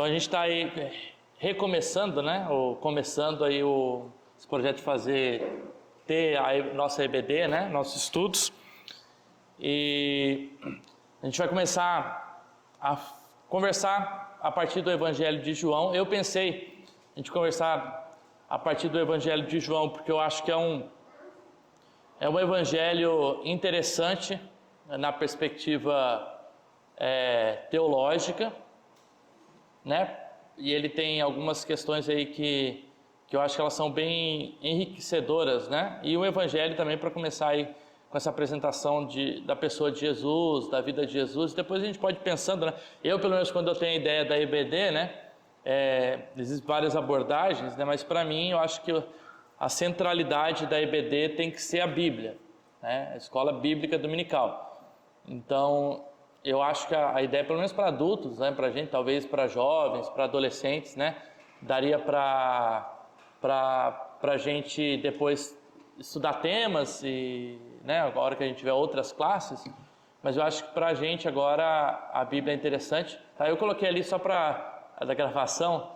Então a gente está aí recomeçando, né? Ou começando aí esse projeto de ter a nossa EBD, né? Nossos estudos. E a gente vai começar a conversar a partir do Evangelho de João. Eu pensei a gente conversar a partir do Evangelho de João, porque eu acho que é um evangelho interessante na perspectiva teológica, né? E ele tem algumas questões aí que eu acho que elas são bem enriquecedoras, né? E o evangelho também, para começar aí com essa apresentação da pessoa de Jesus, da vida de Jesus. Depois a gente pode ir pensando, né? Eu, pelo menos, quando eu tenho a ideia da EBD, né? Existem várias abordagens, né? Mas para mim, eu acho que a centralidade da EBD tem que ser a Bíblia, né? A escola bíblica dominical. Então, eu acho que a ideia, pelo menos para adultos, né? Para gente, talvez para jovens, para adolescentes, né? Daria para a gente depois estudar temas e, né, agora que a gente tiver outras classes, mas eu acho que para a gente agora a Bíblia é interessante. Tá? Eu coloquei ali só para da gravação,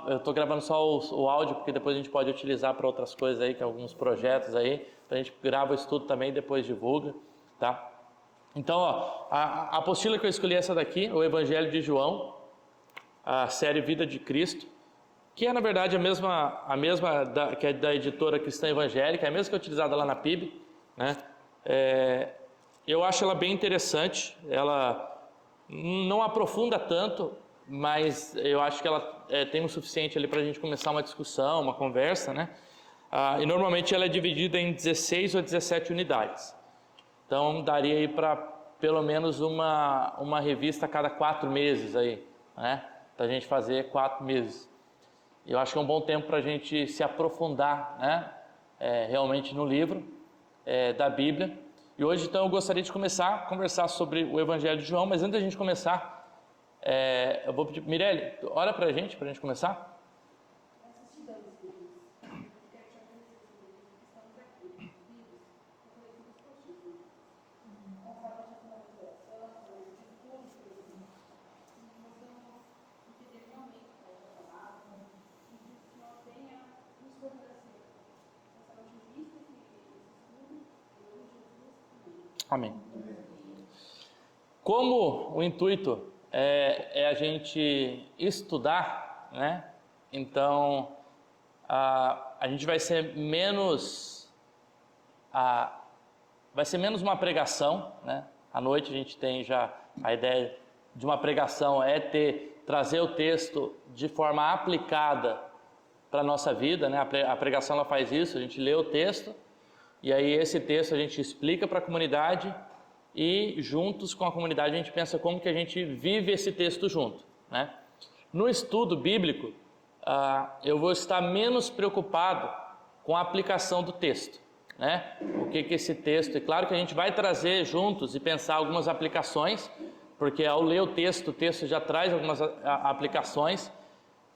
eu estou gravando só o áudio, porque depois a gente pode utilizar para outras coisas aí, que alguns projetos aí, a gente grava o estudo também e depois divulga, tá? Então, a apostila que eu escolhi é essa daqui, o Evangelho de João, a série Vida de Cristo, que é, na verdade, a mesma que é da editora Cristã Evangélica, é a mesma que é utilizada lá na PIB, né? Eu acho ela bem interessante, ela não aprofunda tanto, mas eu acho que ela tem o suficiente ali para a gente começar uma discussão, uma conversa, né? E normalmente ela é dividida em 16 ou 17 unidades. Então daria aí para pelo menos uma revista a cada 4 meses aí, né? Para a gente fazer 4 meses. Eu acho que é um bom tempo para a gente se aprofundar, né? Realmente no livro da Bíblia. E hoje, então, eu gostaria de começar a conversar sobre o Evangelho de João, mas antes da gente começar, eu vou pedir, Mirelle, ora para a gente começar. Amém. Como o intuito é a gente estudar, né? Então a gente vai ser menos uma pregação, né? À noite a gente tem já a ideia de uma pregação trazer o texto de forma aplicada para a nossa vida, né? A pregação ela faz isso, a gente lê o texto. E aí esse texto a gente explica para a comunidade e juntos com a comunidade a gente pensa como que a gente vive esse texto junto, né? No estudo bíblico, eu vou estar menos preocupado com a aplicação do texto, né? O que esse texto... É claro que a gente vai trazer juntos e pensar algumas aplicações, porque ao ler o texto já traz algumas aplicações,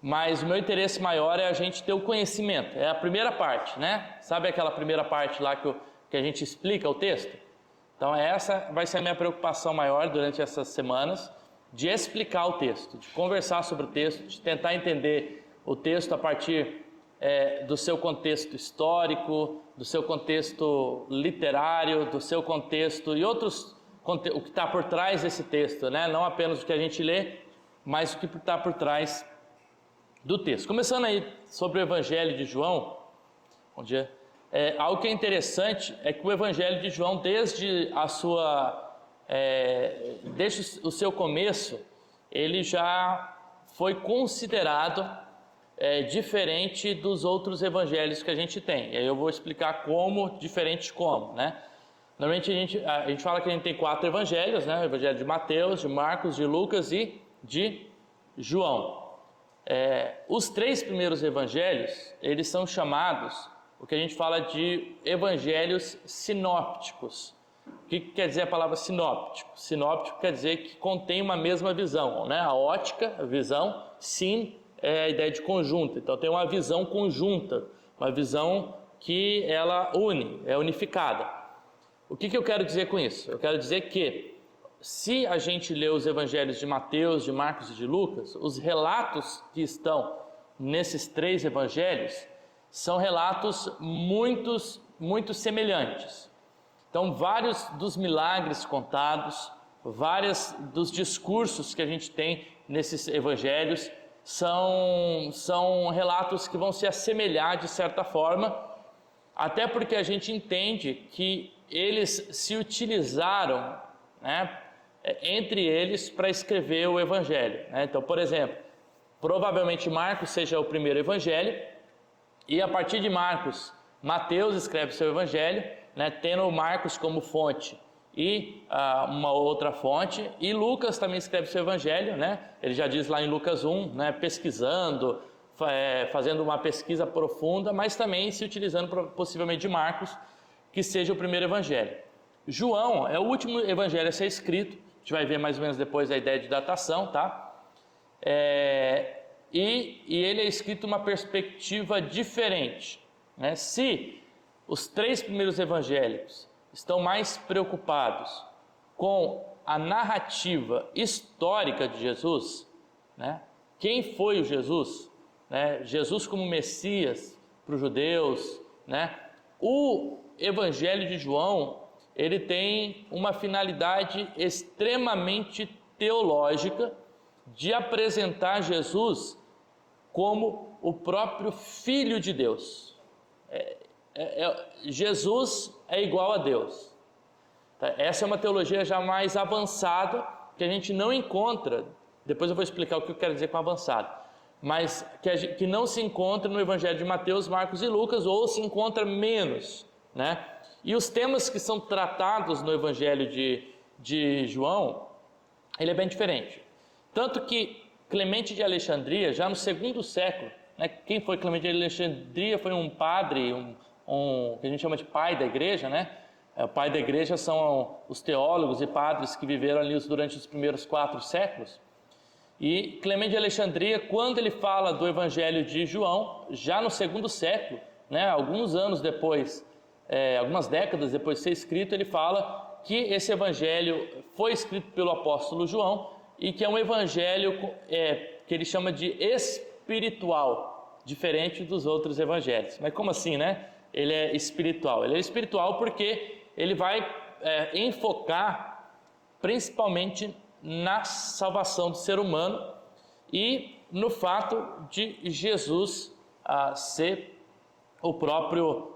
mas o meu interesse maior é a gente ter o conhecimento, é a primeira parte, né? Sabe aquela primeira parte lá que a gente explica o texto? Então essa vai ser a minha preocupação maior durante essas semanas, de explicar o texto, de conversar sobre o texto, de tentar entender o texto a partir do seu contexto histórico, do seu contexto literário, do seu contexto e outros, o que está por trás desse texto, né? Não apenas o que a gente lê, mas o que está por trás do texto. Começando aí sobre o Evangelho de João, bom dia. Algo que é interessante é que o Evangelho de João, desde o seu começo, ele já foi considerado diferente dos outros evangelhos que a gente tem. E aí eu vou explicar diferente como, né? Normalmente a gente fala que a gente tem 4 evangelhos, né? O Evangelho de Mateus, de Marcos, de Lucas e de João. Os 3 primeiros evangelhos, eles são chamados, o que a gente fala de evangelhos sinópticos. O que quer dizer a palavra sinóptico? Sinóptico quer dizer que contém uma mesma visão, né? A ótica, a visão, sin é a ideia de conjunto. Então tem uma visão conjunta, uma visão que ela é unificada. O que eu quero dizer com isso? Eu quero dizer que se a gente lê os evangelhos de Mateus, de Marcos e de Lucas, os relatos que estão nesses 3 evangelhos são relatos muito semelhantes. Então, vários dos milagres contados, vários dos discursos que a gente tem nesses evangelhos são relatos que vão se assemelhar de certa forma, até porque a gente entende que eles se utilizaram, né, entre eles para escrever o evangelho, né? Então, por exemplo, provavelmente Marcos seja o primeiro evangelho, e a partir de Marcos, Mateus escreve seu evangelho, né, tendo Marcos como fonte e uma outra fonte, e Lucas também escreve seu evangelho, né? Ele já diz lá em Lucas 1, né, pesquisando, fazendo uma pesquisa profunda, mas também se utilizando possivelmente de Marcos, que seja o primeiro evangelho. João é o último evangelho a ser escrito, a gente vai ver mais ou menos depois a ideia de datação, tá? E ele é escrito uma perspectiva diferente, né? Se os 3 primeiros evangelhos estão mais preocupados com a narrativa histórica de Jesus, né? Quem foi o Jesus, né? Jesus como Messias para os judeus, né? O evangelho de João, ele tem uma finalidade extremamente teológica de apresentar Jesus como o próprio Filho de Deus. Jesus é igual a Deus. Essa é uma teologia já mais avançada, que a gente não encontra, depois eu vou explicar o que eu quero dizer com avançado, mas que não se encontra no Evangelho de Mateus, Marcos e Lucas, ou se encontra menos, né? E os temas que são tratados no Evangelho de João, ele é bem diferente. Tanto que Clemente de Alexandria, já no 2º século, né, quem foi Clemente de Alexandria foi um padre, que a gente chama de pai da igreja, né? O pai da igreja são os teólogos e padres que viveram ali durante os primeiros 4 séculos. E Clemente de Alexandria, quando ele fala do Evangelho de João, já no 2º século, né, alguns anos depois, algumas décadas depois de ser escrito, ele fala que esse Evangelho foi escrito pelo apóstolo João e que é um Evangelho que ele chama de espiritual, diferente dos outros Evangelhos. Mas como assim, né? Ele é espiritual. Ele é espiritual porque ele vai enfocar principalmente na salvação do ser humano e no fato de Jesus ser o próprio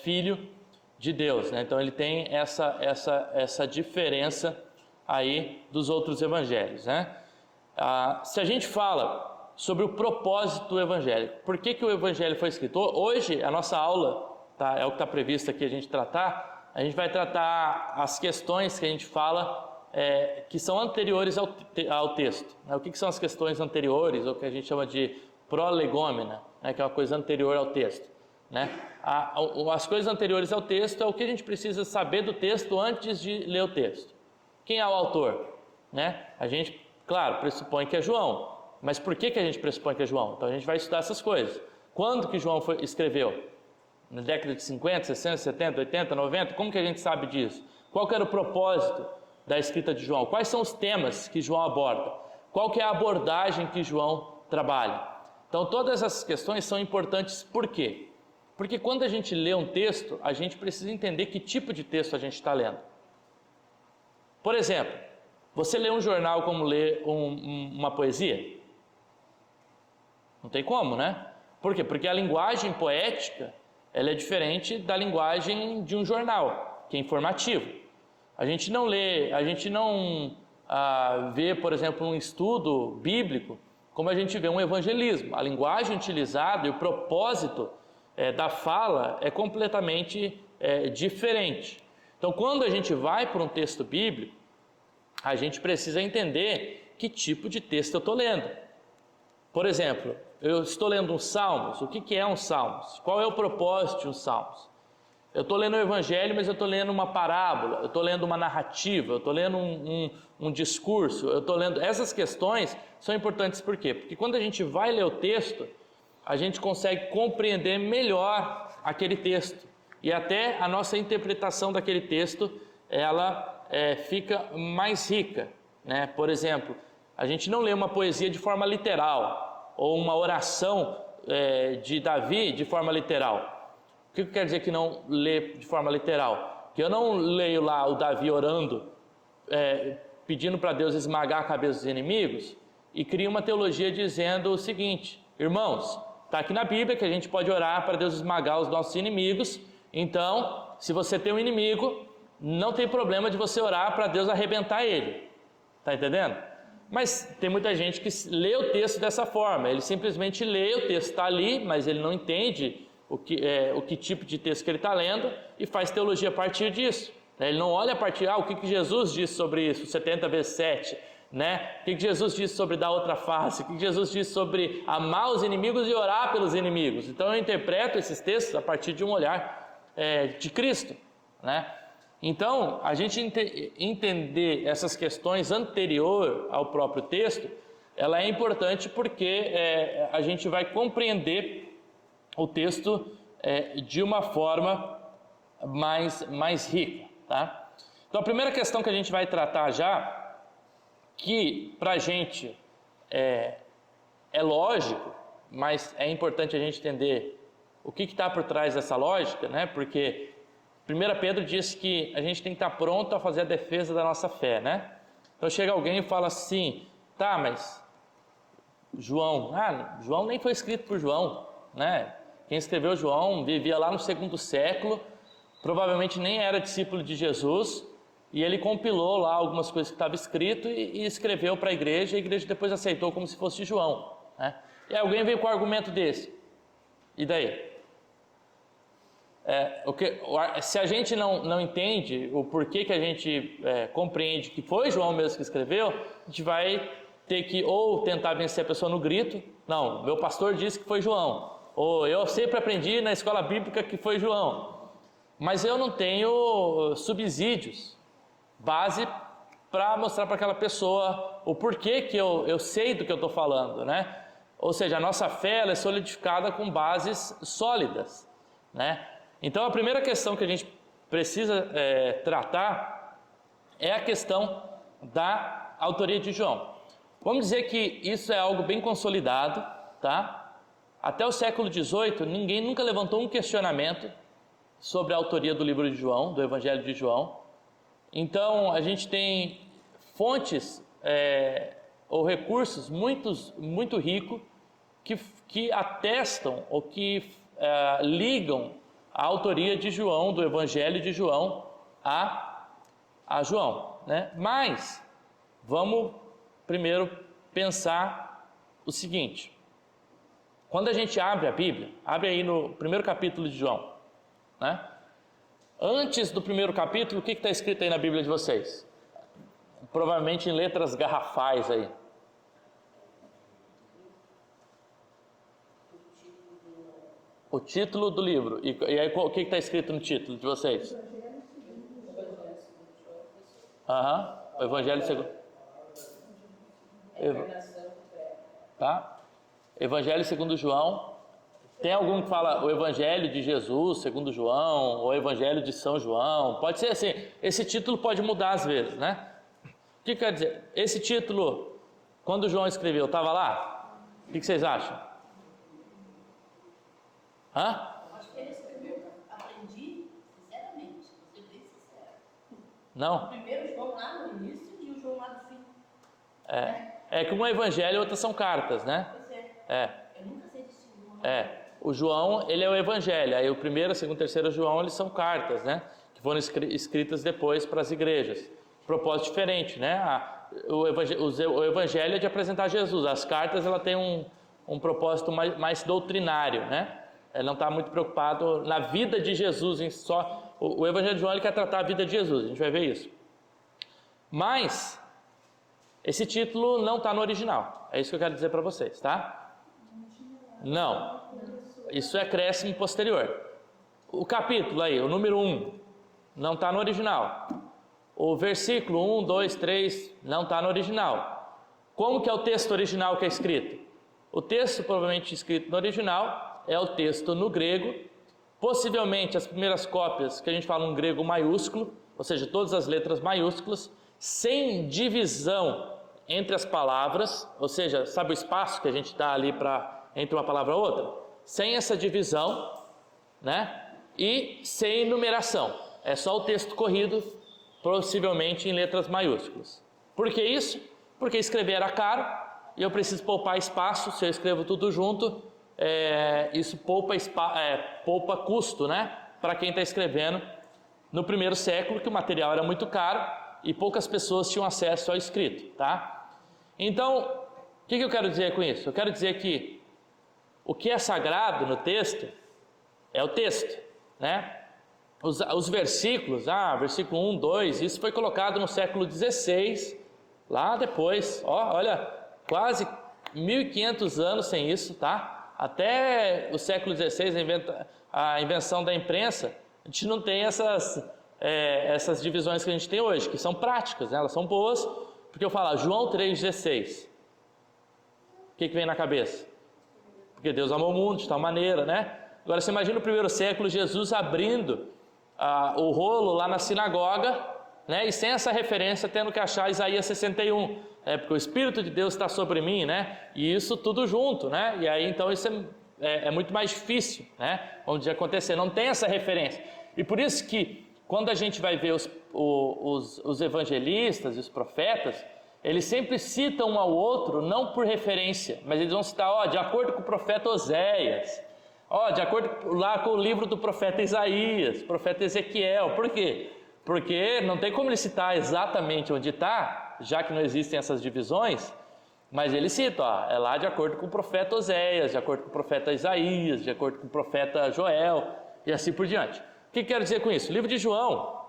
Filho de Deus, né? Então ele tem essa diferença aí dos outros evangelhos, né? Se a gente fala sobre o propósito evangélico, por que o evangelho foi escrito? Hoje a nossa aula, tá, é o que está previsto aqui a gente tratar, a gente vai tratar as questões que a gente fala que são anteriores ao texto, né? O que são as questões anteriores, ou que a gente chama de prolegômena, né? Que é uma coisa anterior ao texto, né? As coisas anteriores ao texto é o que a gente precisa saber do texto antes de ler o texto. Quem é o autor, né? A gente, claro, pressupõe que é João, mas por que a gente pressupõe que é João? Então a gente vai estudar essas coisas. Quando que João escreveu? Na década de 50, 60, 70, 80, 90? Como que a gente sabe disso? Qual que era o propósito da escrita de João? Quais são os temas que João aborda? Qual que é a abordagem que João trabalha? Então todas essas questões são importantes. Por quê? Porque quando a gente lê um texto, a gente precisa entender que tipo de texto a gente está lendo. Por exemplo, você lê um jornal como lê uma poesia? Não tem como, né? Por quê? Porque a linguagem poética, ela é diferente da linguagem de um jornal, que é informativo. A gente não lê, a gente não vê, por exemplo, um estudo bíblico como a gente vê um evangelismo. A linguagem utilizada e o propósito da fala é completamente diferente. Então, quando a gente vai para um texto bíblico, a gente precisa entender que tipo de texto eu estou lendo. Por exemplo, eu estou lendo um Salmos. O que é um Salmos? Qual é o propósito de um Salmos? Eu estou lendo o Evangelho, mas eu estou lendo uma parábola, eu estou lendo uma narrativa, eu estou lendo um discurso, eu estou lendo... Essas questões são importantes por quê? Porque quando a gente vai ler o texto, a gente consegue compreender melhor aquele texto. E até a nossa interpretação daquele texto, ela fica mais rica, né? Por exemplo, a gente não lê uma poesia de forma literal, ou uma oração de Davi de forma literal. O que quer dizer que não lê de forma literal? Que eu não leio lá o Davi orando, pedindo para Deus esmagar a cabeça dos inimigos, e crio uma teologia dizendo o seguinte: irmãos, está aqui na Bíblia que a gente pode orar para Deus esmagar os nossos inimigos, então, se você tem um inimigo, não tem problema de você orar para Deus arrebentar ele. Está entendendo? Mas tem muita gente que lê o texto dessa forma, ele simplesmente lê, o texto está ali, mas ele não entende o que tipo de texto que ele está lendo e faz teologia a partir disso. Ele não olha a partir, o que Jesus disse sobre isso, 70 vezes 7, né? O que Jesus disse sobre dar outra face, o que Jesus disse sobre amar os inimigos e orar pelos inimigos. Então eu interpreto esses textos a partir de um olhar de Cristo, né? Então, a gente entender essas questões anterior ao próprio texto, ela é importante porque a gente vai compreender o texto de uma forma mais rica, tá? Então, a primeira questão que a gente vai tratar já, que para a gente é lógico, mas é importante a gente entender o que está por trás dessa lógica, né? Porque 1 Pedro diz que a gente tem que estar pronto a fazer a defesa da nossa fé, né? Então chega alguém e fala assim, tá, mas João nem foi escrito por João, né? Quem escreveu João vivia lá no 2º século, provavelmente nem era discípulo de Jesus, e ele compilou lá algumas coisas que estavam escrito e escreveu para a igreja depois aceitou como se fosse de João, né? E aí alguém veio com um argumento desse, e daí? Se a gente não entende o porquê que a gente compreende que foi João mesmo que escreveu, a gente vai ter que ou tentar vencer a pessoa no grito, não, meu pastor disse que foi João, ou eu sempre aprendi na escola bíblica que foi João, mas eu não tenho subsídios, base para mostrar para aquela pessoa o porquê que eu sei do que eu estou falando, né? Ou seja, a nossa fé ela é solidificada com bases sólidas, né? Então, a primeira questão que a gente precisa tratar é a questão da autoria de João. Vamos dizer que isso é algo bem consolidado, tá? Até o século XVIII, ninguém nunca levantou um questionamento sobre a autoria do livro de João, do Evangelho de João. Então, a gente tem fontes ou recursos muito ricos que atestam ou que ligam a autoria de João, do Evangelho de João, a João, né? Mas, vamos primeiro pensar o seguinte. Quando a gente abre a Bíblia, abre aí no primeiro capítulo de João, né? Antes do primeiro capítulo, o que está escrito aí na Bíblia de vocês? Provavelmente em letras garrafais aí. O título do livro. E aí, o que está escrito no título de vocês? O Evangelho segundo... Tá? Evangelho segundo João. Tem algum que fala o Evangelho de Jesus segundo João, ou Evangelho de São João. Pode ser assim. Esse título pode mudar às vezes, né? O que quer dizer? Esse título, quando João escreveu, estava lá? O que vocês acham? Acho que ele escreveu, aprendi, sinceramente, vou ser bem sincero. Não? O primeiro João lá no início e o João lá no fim. É que um é evangelho e outras são cartas, né? Pois é. Eu nunca sei distinguir. O João, ele é o evangelho, aí o primeiro, segundo, terceiro João, eles são cartas, né? Que foram escritas depois para as igrejas. Propósito diferente, né? O evangelho é de apresentar Jesus, as cartas, ela tem um propósito mais doutrinário, né? Ele não está muito preocupado na vida de Jesus em só. O Evangelho de João ele quer tratar a vida de Jesus, a gente vai ver isso. Mas esse título não está no original. É isso que eu quero dizer para vocês, tá? Não. Isso é acréscimo posterior. O capítulo aí, o número 1, não está no original. O versículo 1, 2, 3 não está no original. Como que é o texto original que é escrito? O texto provavelmente escrito no original é o texto no grego. Possivelmente as primeiras cópias que a gente fala um grego maiúsculo, ou ou seja, todas as letras maiúsculas, sem divisão entre as palavras, ou seja, sabe o espaço que a gente dá ali entre uma palavra e outra? Sem essa divisão, né? E sem numeração. É só o texto corrido, possivelmente em letras maiúsculas. Por que isso? Porque escrever era caro e eu preciso poupar espaço. Se eu escrevo tudo junto, isso poupa custo, né? Para quem está escrevendo no primeiro século, que o material era muito caro e poucas pessoas tinham acesso ao escrito, tá? Então, o que eu quero dizer com isso? Eu quero dizer que o que é sagrado no texto é o texto, né? Os versículos, versículo 1, 2, isso foi colocado no século XVI, lá depois, olha, quase 1500 anos sem isso, tá? Até o século XVI, a invenção da imprensa, a gente não tem essas divisões que a gente tem hoje, que são práticas, né? Elas são boas, porque eu falo, João 3,16, o que vem na cabeça? Porque Deus amou o mundo de tal maneira, né? Agora você imagina no primeiro século, Jesus abrindo o rolo lá na sinagoga, né? E sem essa referência tendo que achar Isaías 61, porque o Espírito de Deus está sobre mim, né? E isso tudo junto, né? E aí então isso é muito mais difícil, né? Vamos dizer, acontecer, não tem essa referência. E por isso que quando a gente vai ver os evangelistas e os profetas, eles sempre citam um ao outro, não por referência, mas eles vão citar, de acordo com o profeta Oséias, de acordo lá com o livro do profeta Isaías, profeta Ezequiel. Por quê? Porque não tem como ele citar exatamente onde está, já que não existem essas divisões, mas ele cita, é lá de acordo com o profeta Oséias, de acordo com o profeta Isaías, de acordo com o profeta Joel, e assim por diante. O que quero dizer com isso? O livro de João,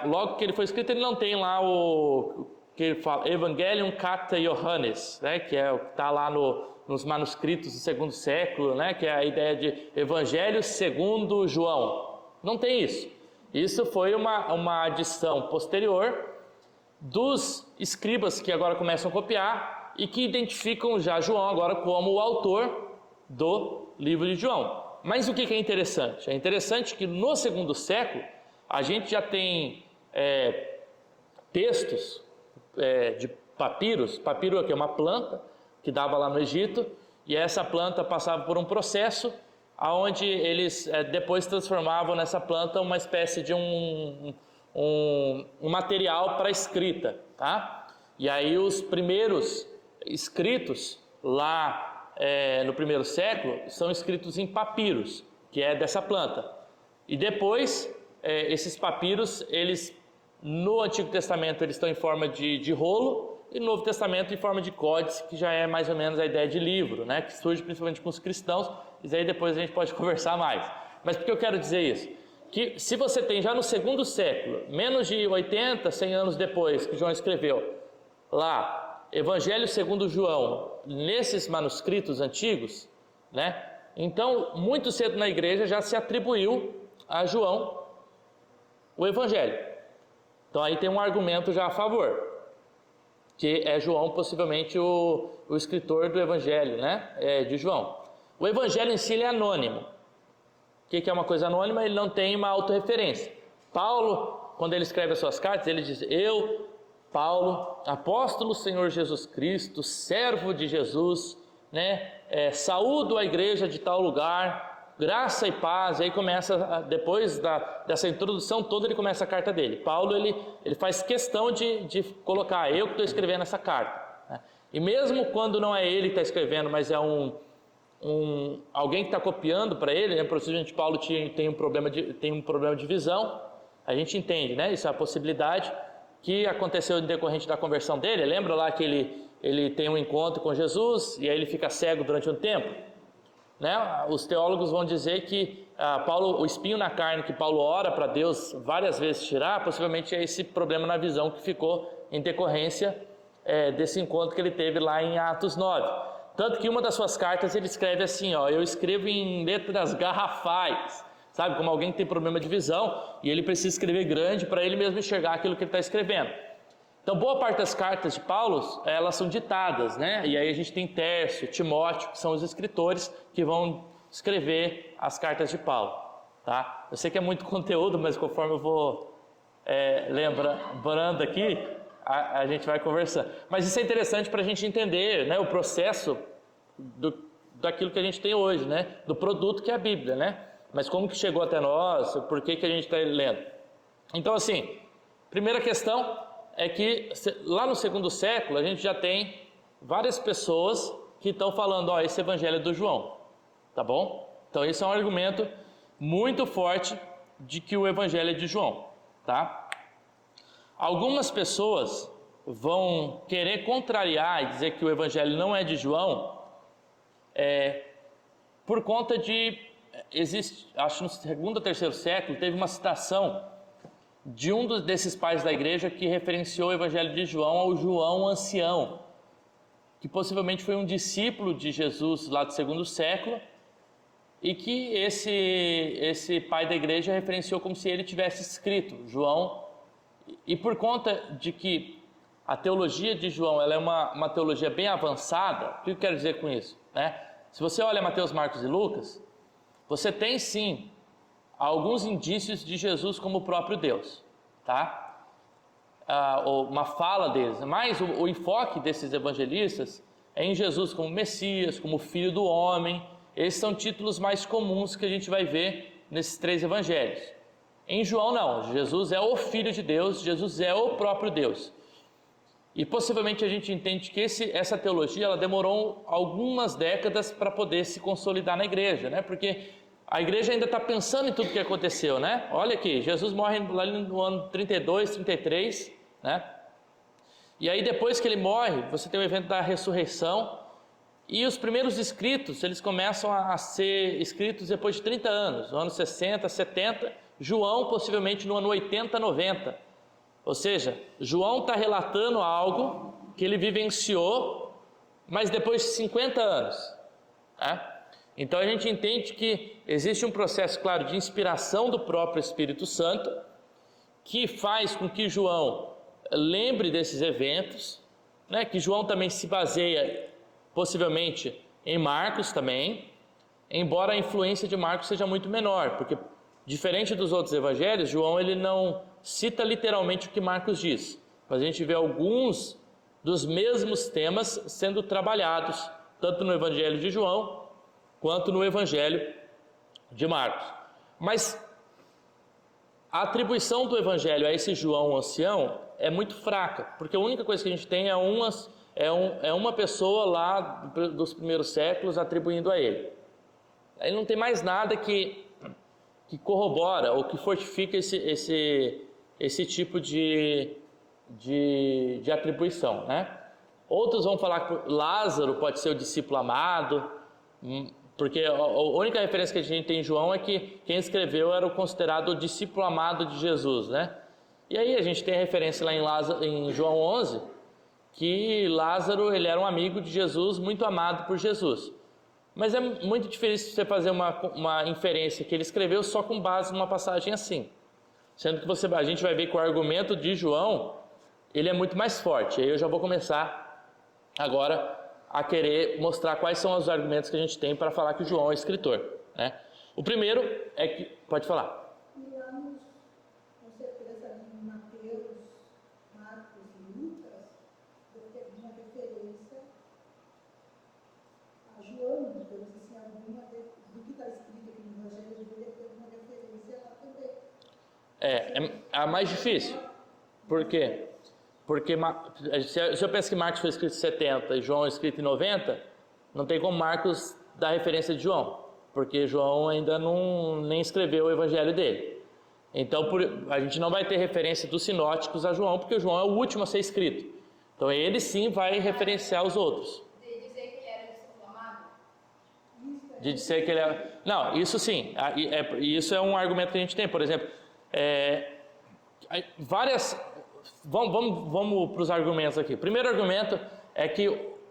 logo que ele foi escrito, ele não tem lá o que ele fala, Evangelium Cata Johannes, né, que é o que está lá nos manuscritos do segundo século, né, que é a ideia de Evangelho segundo João. Não tem isso. Isso foi uma adição posterior dos escribas que agora começam a copiar e que identificam já João agora como o autor do livro de João. Mas o que é interessante? É interessante que no segundo século a gente já tem textos de papiros. Papiro é uma planta que dava lá no Egito, e essa planta passava por um processo onde eles depois transformavam nessa planta uma espécie de um material para escrita, tá? E aí os primeiros escritos lá no primeiro século são escritos em papiros, que é dessa planta. E depois esses papiros, eles no Antigo Testamento eles estão em forma de rolo, e no Novo Testamento em forma de códice, que já é mais ou menos a ideia de livro, né? Que surge principalmente com os cristãos. Isso aí depois a gente pode conversar mais. Mas por que eu quero dizer isso? Que se você tem já no segundo século, menos de 80, 100 anos depois que João escreveu, lá, Evangelho segundo João, nesses manuscritos antigos, né? Então, muito cedo na igreja já se atribuiu a João o Evangelho. Então aí tem um argumento já a favor, que é João possivelmente o escritor do Evangelho, né? De João. O Evangelho em si ele é anônimo. O que é uma coisa anônima? Ele não tem uma autorreferência. Paulo, quando ele escreve as suas cartas, ele diz: eu, Paulo, apóstolo do Senhor Jesus Cristo, servo de Jesus, né? Saúdo a igreja de tal lugar, graça e paz. E aí começa, depois dessa introdução toda, ele começa a carta dele. Paulo, ele faz questão de colocar, eu que estou escrevendo essa carta, né? E mesmo quando não é ele que está escrevendo, mas é alguém que está copiando para ele, né? Possivelmente Paulo tem um problema de visão, a gente entende, né? Isso é a possibilidade que aconteceu em decorrente da conversão dele. Lembra lá que ele tem um encontro com Jesus e aí ele fica cego durante um tempo, né? Os teólogos vão dizer que o espinho na carne que Paulo ora para Deus várias vezes tirar, possivelmente é esse problema na visão que ficou em decorrência desse encontro que ele teve lá em Atos 9. Tanto que uma das suas cartas ele escreve assim, eu escrevo em letras garrafais, sabe? Como alguém que tem problema de visão e ele precisa escrever grande para ele mesmo enxergar aquilo que ele está escrevendo. Então, boa parte das cartas de Paulo, elas são ditadas, né? E aí a gente tem Tércio, Timóteo, que são os escritores que vão escrever as cartas de Paulo, tá? Eu sei que é muito conteúdo, mas conforme eu vou lembrando aqui, a gente vai conversando. Mas isso é interessante para a gente entender, né, o processo daquilo que a gente tem hoje, né, do produto que é a Bíblia, né? Mas como que chegou até nós, por que a gente está lendo? Então, assim, primeira questão é que lá no segundo século a gente já tem várias pessoas que estão falando, ó, esse evangelho é do João, tá bom? Então esse é um argumento muito forte de que o evangelho é de João, tá? Algumas pessoas vão querer contrariar e dizer que o evangelho não é de João, por conta de, acho que no segundo ou terceiro século, teve uma citação de um desses pais da igreja que referenciou o evangelho de João ao João ancião, que possivelmente foi um discípulo de Jesus lá do segundo século, e que esse pai da igreja referenciou como se ele tivesse escrito João, e por conta de que a teologia de João ela é uma teologia bem avançada. O que eu quero dizer com isso, né? Se você olha Mateus, Marcos e Lucas, você tem sim alguns indícios de Jesus como o próprio Deus, tá? Uma fala deles, mas o enfoque desses evangelistas é em Jesus como Messias, como Filho do Homem. Esses são títulos mais comuns que a gente vai ver nesses três evangelhos. Em João não, Jesus é o Filho de Deus, Jesus é o próprio Deus. E possivelmente a gente entende que essa teologia ela demorou algumas décadas para poder se consolidar na igreja, né? Porque a igreja ainda está pensando em tudo que aconteceu, né? Olha aqui, Jesus morre lá no ano 32, 33, né? E aí depois que ele morre, você tem o evento da ressurreição, e os primeiros escritos, eles começam a ser escritos depois de 30 anos, no ano 60, 70, João possivelmente no ano 80, 90. Ou seja, João está relatando algo que ele vivenciou, mas depois de 50 anos, né? Então a gente entende que existe um processo, claro, de inspiração do próprio Espírito Santo, que faz com que João lembre desses eventos, né? Que João também se baseia possivelmente em Marcos também, embora a influência de Marcos seja muito menor, porque diferente dos outros evangelhos, João ele não cita literalmente o que Marcos diz, mas a gente vê alguns dos mesmos temas sendo trabalhados, tanto no evangelho de João, quanto no evangelho de Marcos. Mas a atribuição do evangelho a esse João ancião é muito fraca, porque a única coisa que a gente tem é uma pessoa lá dos primeiros séculos atribuindo a ele. Aí não tem mais nada que corrobora ou que fortifica esse tipo de atribuição, né? Outros vão falar que Lázaro pode ser o discípulo amado, porque a única referência que a gente tem em João é que quem escreveu era o considerado o discípulo amado de Jesus, né? E aí a gente tem a referência lá em João 11, que Lázaro ele era um amigo de Jesus, muito amado por Jesus. Mas é muito difícil você fazer uma inferência que ele escreveu só com base numa passagem assim. Sendo que a gente vai ver que o argumento de João, ele é muito mais forte. Aí eu já vou começar agora a querer mostrar quais são os argumentos que a gente tem para falar que João é escritor, né? O primeiro é que... Pode falar. Miramos, com certeza, em Mateus, Marcos e Lucas, deve ter uma referência a João, digamos assim, alguma do que está escrito aqui no Evangelho, deveria ter uma referência lá também. É a mais difícil. Por quê? Porque se eu penso que Marcos foi escrito em 70 e João é escrito em 90, não tem como Marcos dar referência de João, porque João ainda nem escreveu o evangelho dele. Então a gente não vai ter referência dos sinóticos a João, porque o João é o último a ser escrito. Então ele sim vai referenciar os outros. De dizer que ele era discípulo amado? De dizer que ele é... Não, isso sim. Isso é um argumento que a gente tem. Por exemplo, Vamos para os argumentos aqui. O primeiro argumento é que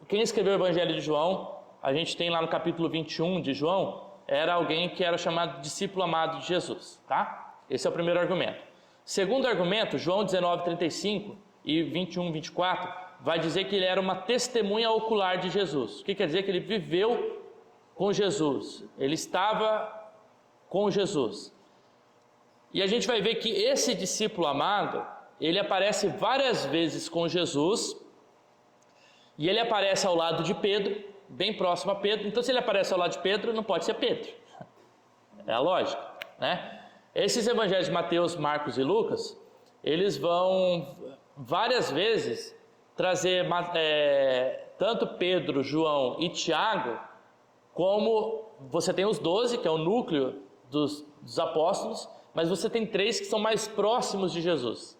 quem escreveu o Evangelho de João, a gente tem lá no capítulo 21 de João, era alguém que era chamado discípulo amado de Jesus, tá? Esse é o primeiro argumento. Segundo argumento, João 19:35 e 21:24, vai dizer que ele era uma testemunha ocular de Jesus. O que quer dizer? Que ele viveu com Jesus, ele estava com Jesus. E a gente vai ver que esse discípulo amado, ele aparece várias vezes com Jesus, e ele aparece ao lado de Pedro, bem próximo a Pedro. Então, se ele aparece ao lado de Pedro, não pode ser Pedro. É a lógica, né? Esses evangelhos de Mateus, Marcos e Lucas, eles vão várias vezes trazer tanto Pedro, João e Tiago, como você tem os 12, que é o núcleo dos apóstolos, mas você tem 3 que são mais próximos de Jesus,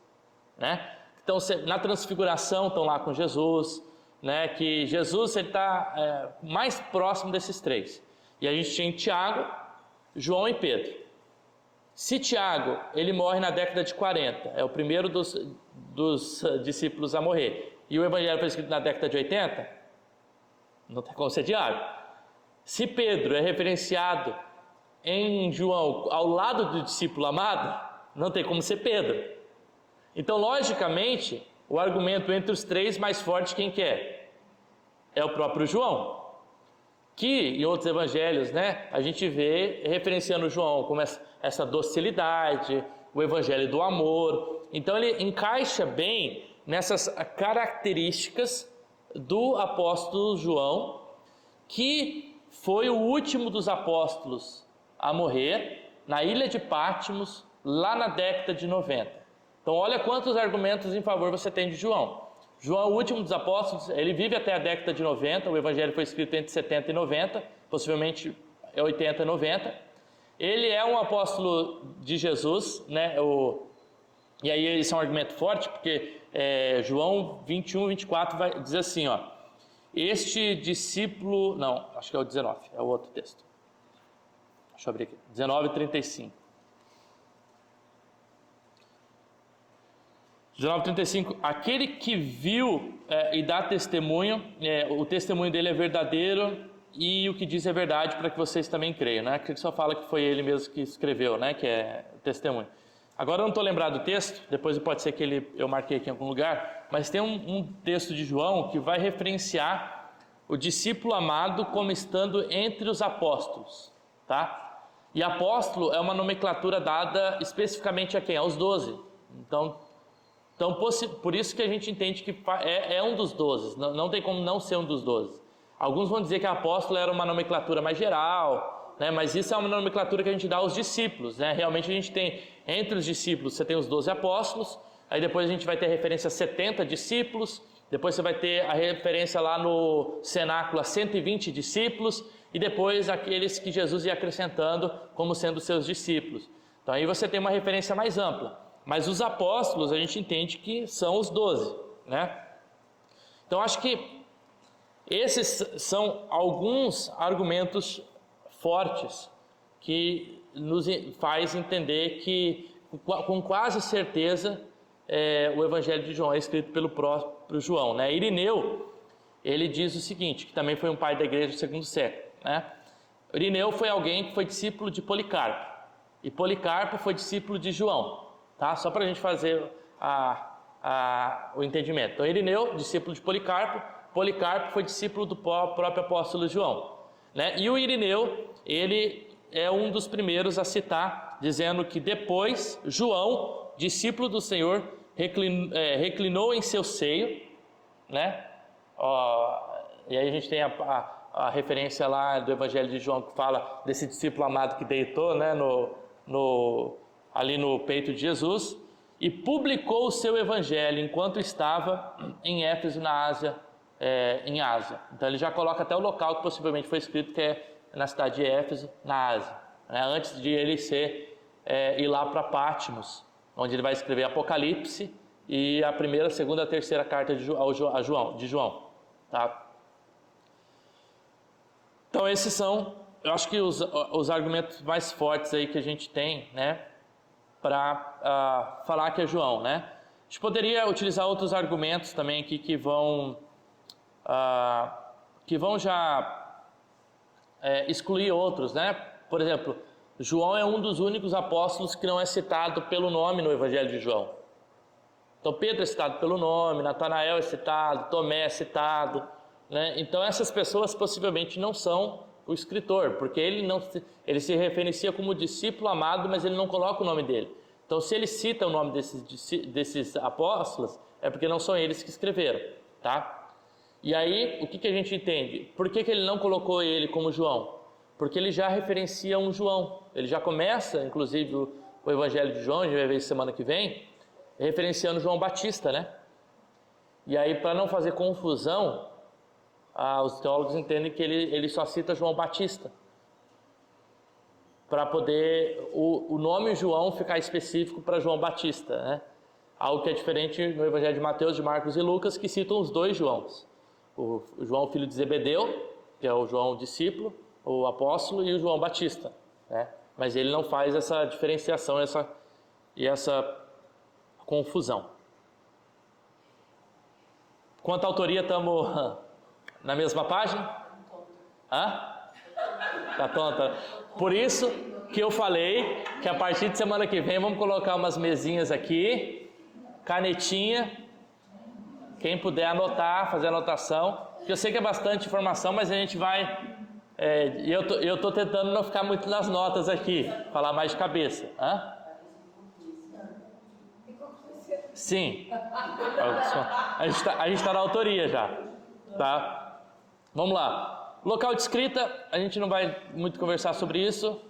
né? Então, na transfiguração estão lá com Jesus, né? Que Jesus está mais próximo desses 3. E a gente tem Tiago, João e Pedro. Se Tiago, ele morre na década de 40, é o primeiro dos discípulos a morrer, e o evangelho foi escrito na década de 80, não tem como ser Tiago. Se Pedro é referenciado em João ao lado do discípulo amado, não tem como ser Pedro. Então, logicamente, o argumento entre os 3 mais forte, quem que é? É o próprio João, que em outros evangelhos, né, a gente vê referenciando João como essa docilidade, o evangelho do amor. Então ele encaixa bem nessas características do apóstolo João, que foi o último dos apóstolos a morrer na ilha de Patmos, lá na década de 90. Então olha quantos argumentos em favor você tem de João. João é o último dos apóstolos, ele vive até a década de 90, o evangelho foi escrito entre 70 e 90, possivelmente é 80 e 90. Ele é um apóstolo de Jesus, né? E aí esse é um argumento forte, porque João 21, 24 vai dizer assim, ó: este discípulo, não, acho que é o 19, é o outro texto. Deixa eu abrir aqui, 19, 35. 19:35, aquele que viu e dá testemunho, o testemunho dele é verdadeiro e o que diz é verdade, para que vocês também creiam, né? Que só fala que foi ele mesmo que escreveu, né? Que é o testemunho. Agora eu não estou lembrado do texto, depois pode ser que eu marquei aqui em algum lugar, mas tem um texto de João que vai referenciar o discípulo amado como estando entre os apóstolos, tá? E apóstolo é uma nomenclatura dada especificamente a quem? Aos 12. Então, por isso que a gente entende que é um dos 12, não tem como não ser um dos 12. Alguns vão dizer que apóstolo era uma nomenclatura mais geral, né? Mas isso é uma nomenclatura que a gente dá aos discípulos, né? Realmente a gente tem, entre os discípulos, você tem os 12 apóstolos, aí depois a gente vai ter referência a 70 discípulos, depois você vai ter a referência lá no cenáculo a 120 discípulos, e depois aqueles que Jesus ia acrescentando como sendo seus discípulos. Então aí você tem uma referência mais ampla. Mas os apóstolos a gente entende que são os 12, né? Então acho que esses são alguns argumentos fortes que nos faz entender que com quase certeza o Evangelho de João é escrito pelo próprio João, né? Irineu, ele diz o seguinte, que também foi um pai da igreja do segundo século, né? Irineu foi alguém que foi discípulo de Policarpo, e Policarpo foi discípulo de João. Tá? Só para a gente fazer o entendimento. Então, Irineu, discípulo de Policarpo, Policarpo foi discípulo do próprio apóstolo João, né? E o Irineu, ele é um dos primeiros a citar, dizendo que depois João, discípulo do Senhor, reclinou em seu seio, né? E aí a gente tem a referência lá do Evangelho de João que fala desse discípulo amado que deitou, né, ali no peito de Jesus, e publicou o seu evangelho enquanto estava em Éfeso, na Ásia, em Ásia. Então ele já coloca até o local que possivelmente foi escrito, que é na cidade de Éfeso, na Ásia, né? Antes de ele ir lá para Patmos, onde ele vai escrever Apocalipse e a primeira, segunda, terceira carta de João, tá? Então esses são, eu acho que os argumentos mais fortes aí que a gente tem, né, para falar que é João, né? A gente poderia utilizar outros argumentos também aqui que vão já excluir outros, né? Por exemplo, João é um dos únicos apóstolos que não é citado pelo nome no Evangelho de João. Então Pedro é citado pelo nome, Natanael é citado, Tomé é citado, né? Então essas pessoas possivelmente não são o escritor, porque ele se referencia como discípulo amado, mas ele não coloca o nome dele. Então, se ele cita o nome desses apóstolos, é porque não são eles que escreveram, tá? E aí, o que a gente entende? Por que ele não colocou ele como João? Porque ele já referencia um João. Ele já começa, inclusive, o Evangelho de João, a gente vai ver semana que vem, referenciando João Batista, né? E aí, para não fazer confusão, os teólogos entendem que ele só cita João Batista, para poder o nome João ficar específico para João Batista, né? Algo que é diferente no Evangelho de Mateus, de Marcos e Lucas, que citam os dois Joãos. O João, filho de Zebedeu, que é o João discípulo, o apóstolo, e o João Batista, né? Mas ele não faz essa diferenciação e essa confusão. Quanto à autoria, estamos na mesma página? Hã? Tá tonta? Por isso que eu falei que a partir de semana que vem vamos colocar umas mesinhas aqui, canetinha, quem puder anotar, fazer anotação, que eu sei que é bastante informação, mas a gente vai... eu tô tentando não ficar muito nas notas aqui, falar mais de cabeça. Hã? Sim. A gente está na autoria já, tá? Vamos lá. Local de escrita, a gente não vai muito conversar sobre isso.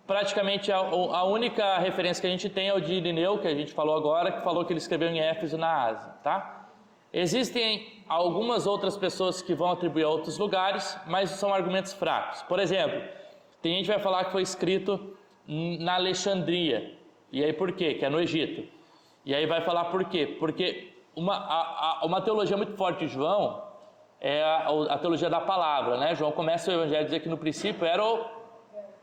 Praticamente a única referência que a gente tem é o de Irineu, que a gente falou agora, que falou que ele escreveu em Éfeso, na Ásia, tá? Existem algumas outras pessoas que vão atribuir a outros lugares, mas são argumentos fracos. Por exemplo, tem gente que vai falar que foi escrito na Alexandria. E aí por quê? Que é no Egito. E aí vai falar por quê? Porque uma teologia muito forte de João é a teologia da palavra, né? João começa o Evangelho a dizer que no princípio era o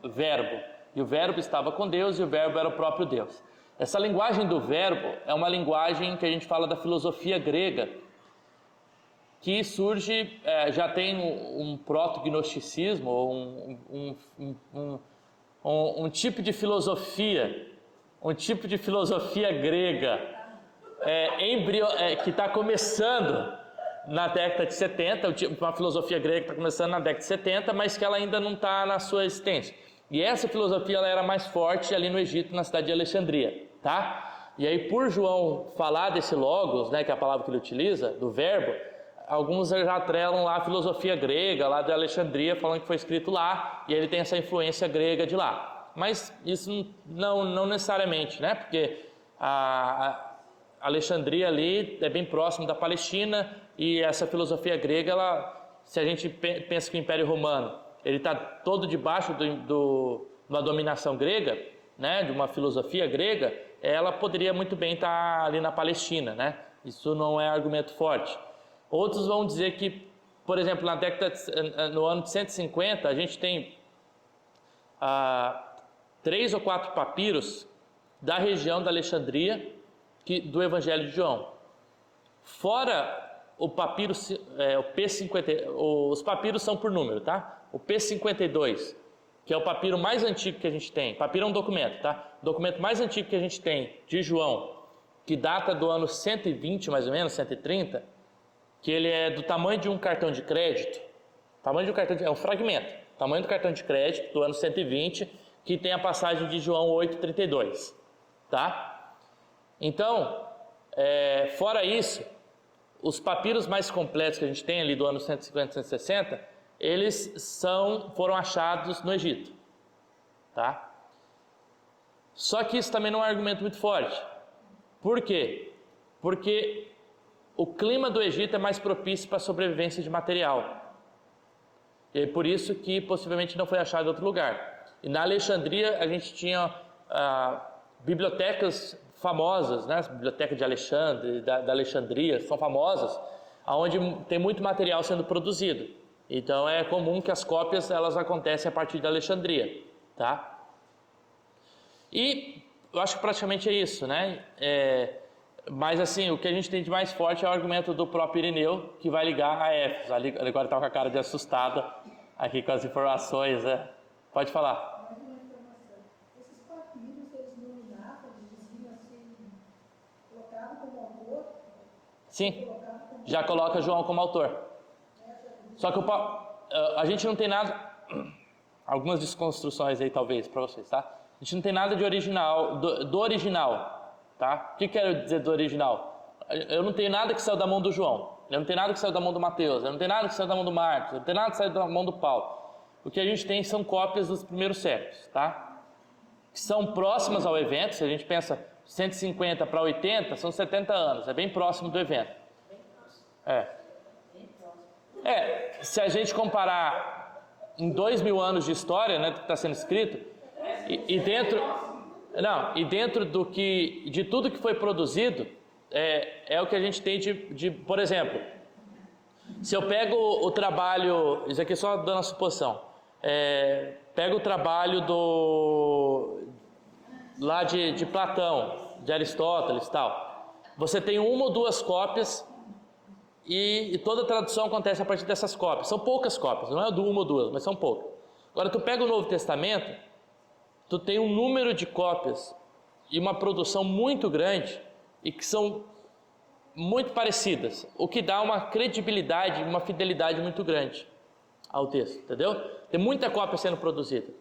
verbo. E o verbo estava com Deus e o verbo era o próprio Deus. Essa linguagem do verbo é uma linguagem que a gente fala da filosofia grega, que surge, já tem um proto-gnosticismo, ou um tipo de filosofia, grega, que está começando na década de 70, uma filosofia grega que está começando na década de 70, mas que ela ainda não está na sua existência. E essa filosofia ela era mais forte ali no Egito, na cidade de Alexandria, tá? E aí, por João falar desse logos, né, que é a palavra que ele utiliza, do verbo, alguns já atrelam lá a filosofia grega, lá de Alexandria, falando que foi escrito lá, e ele tem essa influência grega de lá. Mas isso não necessariamente, né? Porque a Alexandria ali é bem próximo da Palestina, e essa filosofia grega, se a gente pensa que o Império Romano ele está todo debaixo de uma dominação grega, né, de uma filosofia grega, ela poderia muito bem estar ali na Palestina, né? Isso não é argumento forte. Outros vão dizer que, por exemplo, no ano de 150, a gente tem 3 ou 4 papiros da região da Alexandria do Evangelho de João. Fora o papiro, o P50, os papiros são por número, tá? O P52, que é o papiro mais antigo que a gente tem. Papiro é um documento, tá? O documento mais antigo que a gente tem de João, que data do ano 120, mais ou menos, 130, que ele é do tamanho de um cartão de crédito. É um fragmento. Tamanho do cartão de crédito do ano 120, que tem a passagem de João 8:32, tá? Então, fora isso, os papiros mais completos que a gente tem ali do ano 150, 160, eles foram achados no Egito, tá? Só que isso também não é um argumento muito forte. Por quê? Porque o clima do Egito é mais propício para a sobrevivência de material. E é por isso que possivelmente não foi achado em outro lugar. E na Alexandria a gente tinha bibliotecas famosas, né? A biblioteca de Alexandre, da Alexandria, são famosas, onde tem muito material sendo produzido. Então é comum que as cópias elas acontecem a partir da Alexandria, tá? E eu acho que praticamente é isso, né? Mas assim, o que a gente tem de mais forte é o argumento do próprio Irineu, que vai ligar a Éfeso. Agora está com a cara de assustada aqui com as informações, né? Pode falar. Mais uma informação. Esses papiros, eles nominavam, eles diziam assim, colocavam como autor? Sim, já coloca João como autor. Só que a gente não tem nada... Algumas desconstruções aí, talvez, para vocês, tá? A gente não tem nada de original, do original, tá? O que quero dizer do original? Eu não tenho nada que saiu da mão do João, eu não tenho nada que saiu da mão do Mateus, eu não tenho nada que saiu da mão do Marcos, eu não tenho nada que saiu da mão do Paulo. O que a gente tem são cópias dos primeiros séculos, tá? Que são próximas ao evento. Se a gente pensa 150 para 80, são 70 anos, é bem próximo do evento. Se a gente comparar em 2.000 anos de história, né, do que está sendo escrito, e dentro de tudo que foi produzido, é o que a gente tem por exemplo, se eu pego o trabalho, isso aqui é só dando a suposição, pego o trabalho lá de Platão, de Aristóteles e tal, você tem uma ou duas cópias e toda a tradução acontece a partir dessas cópias. São poucas cópias, não é uma ou duas, mas são poucas. Agora tu pega o Novo Testamento, tu tem um número de cópias e uma produção muito grande e que são muito parecidas, o que dá uma credibilidade, uma fidelidade muito grande ao texto, entendeu? Tem muita cópia sendo produzida.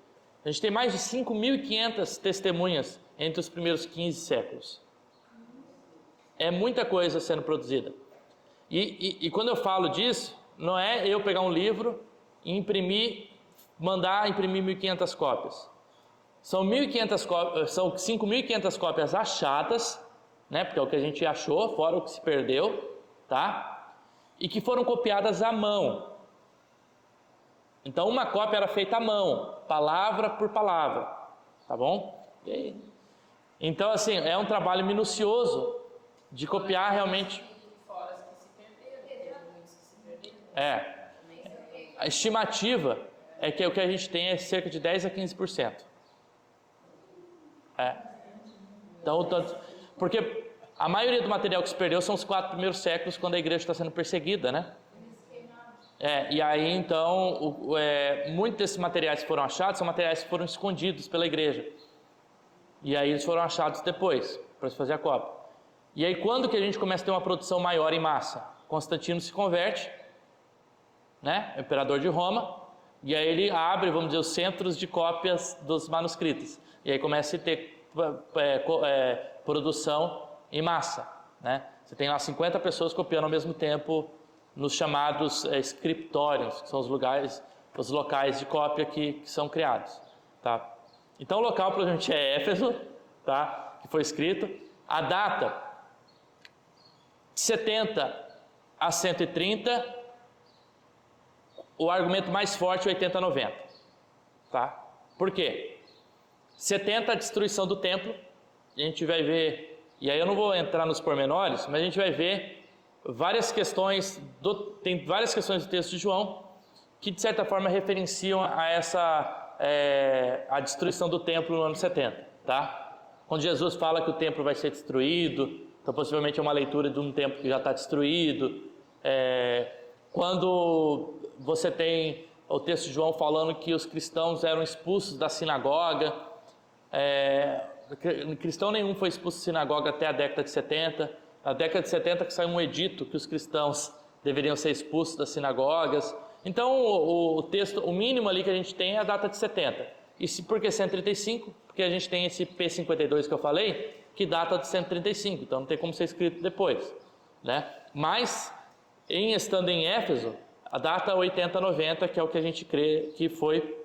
A gente tem mais de 5.500 testemunhas entre os primeiros 15 séculos. É muita coisa sendo produzida. E quando eu falo disso, não é eu pegar um livro e mandar imprimir 1.500 cópias. São 1.500 cópias, são 5.500 cópias achadas, né? Porque é o que a gente achou, fora o que se perdeu, tá? E que foram copiadas à mão. Então uma cópia era feita à mão, palavra por palavra, tá bom? Então assim, é um trabalho minucioso de copiar realmente. A estimativa é que o que a gente tem é cerca de 10 a 15%. Então, porque a maioria do material que se perdeu são os 4 primeiros séculos, quando a igreja está sendo perseguida, né? E aí, então, muitos desses materiais que foram achados são materiais que foram escondidos pela igreja. E aí eles foram achados depois, para se fazer a cópia. E aí, quando que a gente começa a ter uma produção maior em massa? Constantino se converte, né? Imperador de Roma, e aí ele abre, vamos dizer, os centros de cópias dos manuscritos. E aí começa a ter produção em massa, né? Você tem lá 50 pessoas copiando ao mesmo tempo nos chamados scriptoriums, que são os locais de cópia que são criados, tá? Então o local provavelmente é Éfeso, tá? Que foi escrito. A data, 70 a 130, o argumento mais forte é 80 a 90, tá? Por quê? 70 a destruição do templo, a gente vai ver, e aí eu não vou entrar nos pormenores, mas a gente vai ver várias questões, tem várias questões do texto de João que de certa forma referenciam a a destruição do templo no ano 70, tá? Quando Jesus fala que o templo vai ser destruído, então possivelmente é uma leitura de um templo que já está destruído. Quando você tem o texto de João falando que os cristãos eram expulsos da sinagoga, cristão nenhum foi expulso da sinagoga até a década de 70. Na década de 70 que saiu um edito que os cristãos deveriam ser expulsos das sinagogas. Então o texto, o mínimo ali que a gente tem é a data de 70. E por que 135? Porque a gente tem esse P52 que eu falei, que data de 135, então não tem como ser escrito depois, né? Mas, estando em Éfeso, a data 80 a 90, que é o que a gente crê que foi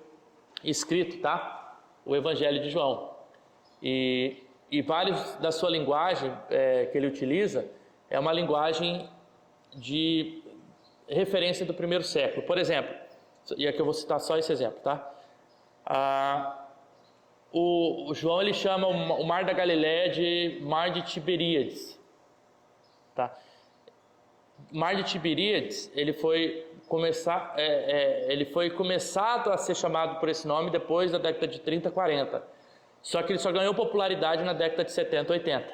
escrito, tá? O Evangelho de João. E vários da sua linguagem que ele utiliza é uma linguagem de referência do primeiro século. Por exemplo, e aqui eu vou citar só esse exemplo, tá? O João ele chama o Mar da Galileia de Mar de Tiberíades, tá? Mar de Tiberíades, ele foi começado a ser chamado por esse nome depois da década de 30, 40. Só que ele só ganhou popularidade na década de 70, 80.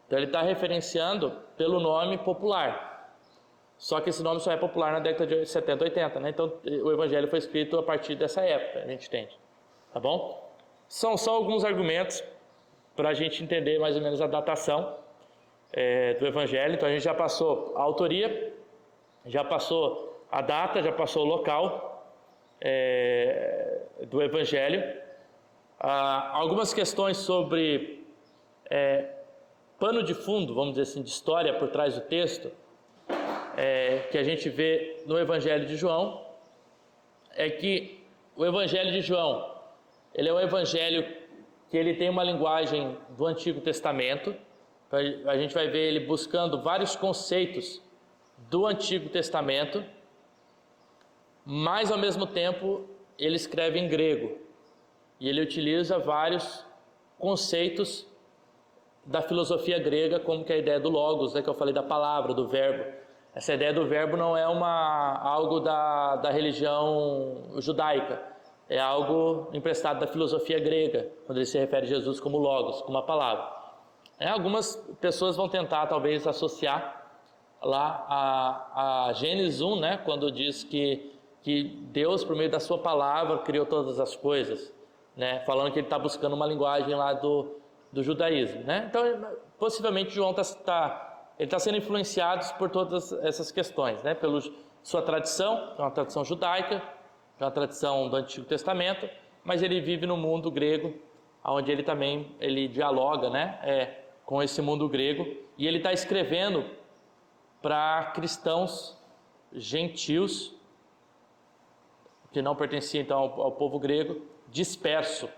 Então ele está referenciando pelo nome popular. Só que esse nome só é popular na década de 70, 80, né? Então o Evangelho foi escrito a partir dessa época, a gente entende. Tá bom? São só alguns argumentos para a gente entender mais ou menos a datação do Evangelho. Então a gente já passou a autoria, já passou a data, já passou o local do Evangelho. Algumas questões sobre pano de fundo, vamos dizer assim, de história por trás do texto, que a gente vê no Evangelho de João, é que o Evangelho de João, ele é um evangelho que ele tem uma linguagem do Antigo Testamento. A gente vai ver ele buscando vários conceitos do Antigo Testamento, mas ao mesmo tempo ele escreve em grego e ele utiliza vários conceitos da filosofia grega, como que é a ideia do logos, que eu falei da palavra, do verbo. Essa ideia do verbo não é algo da religião judaica, é algo emprestado da filosofia grega, quando ele se refere a Jesus como logos, como a palavra. Algumas pessoas vão tentar talvez associar lá a Gênesis 1, né, quando diz que Deus, por meio da sua palavra, criou todas as coisas, né, falando que ele está buscando uma linguagem lá do judaísmo, né? Então, possivelmente João está sendo influenciado por todas essas questões, né? Pela sua tradição, que é uma tradição judaica, que é uma tradição do Antigo Testamento, mas ele vive no mundo grego, onde ele dialoga, né? Com esse mundo grego, e ele está escrevendo para cristãos gentios, que não pertenciam então ao povo grego, disperso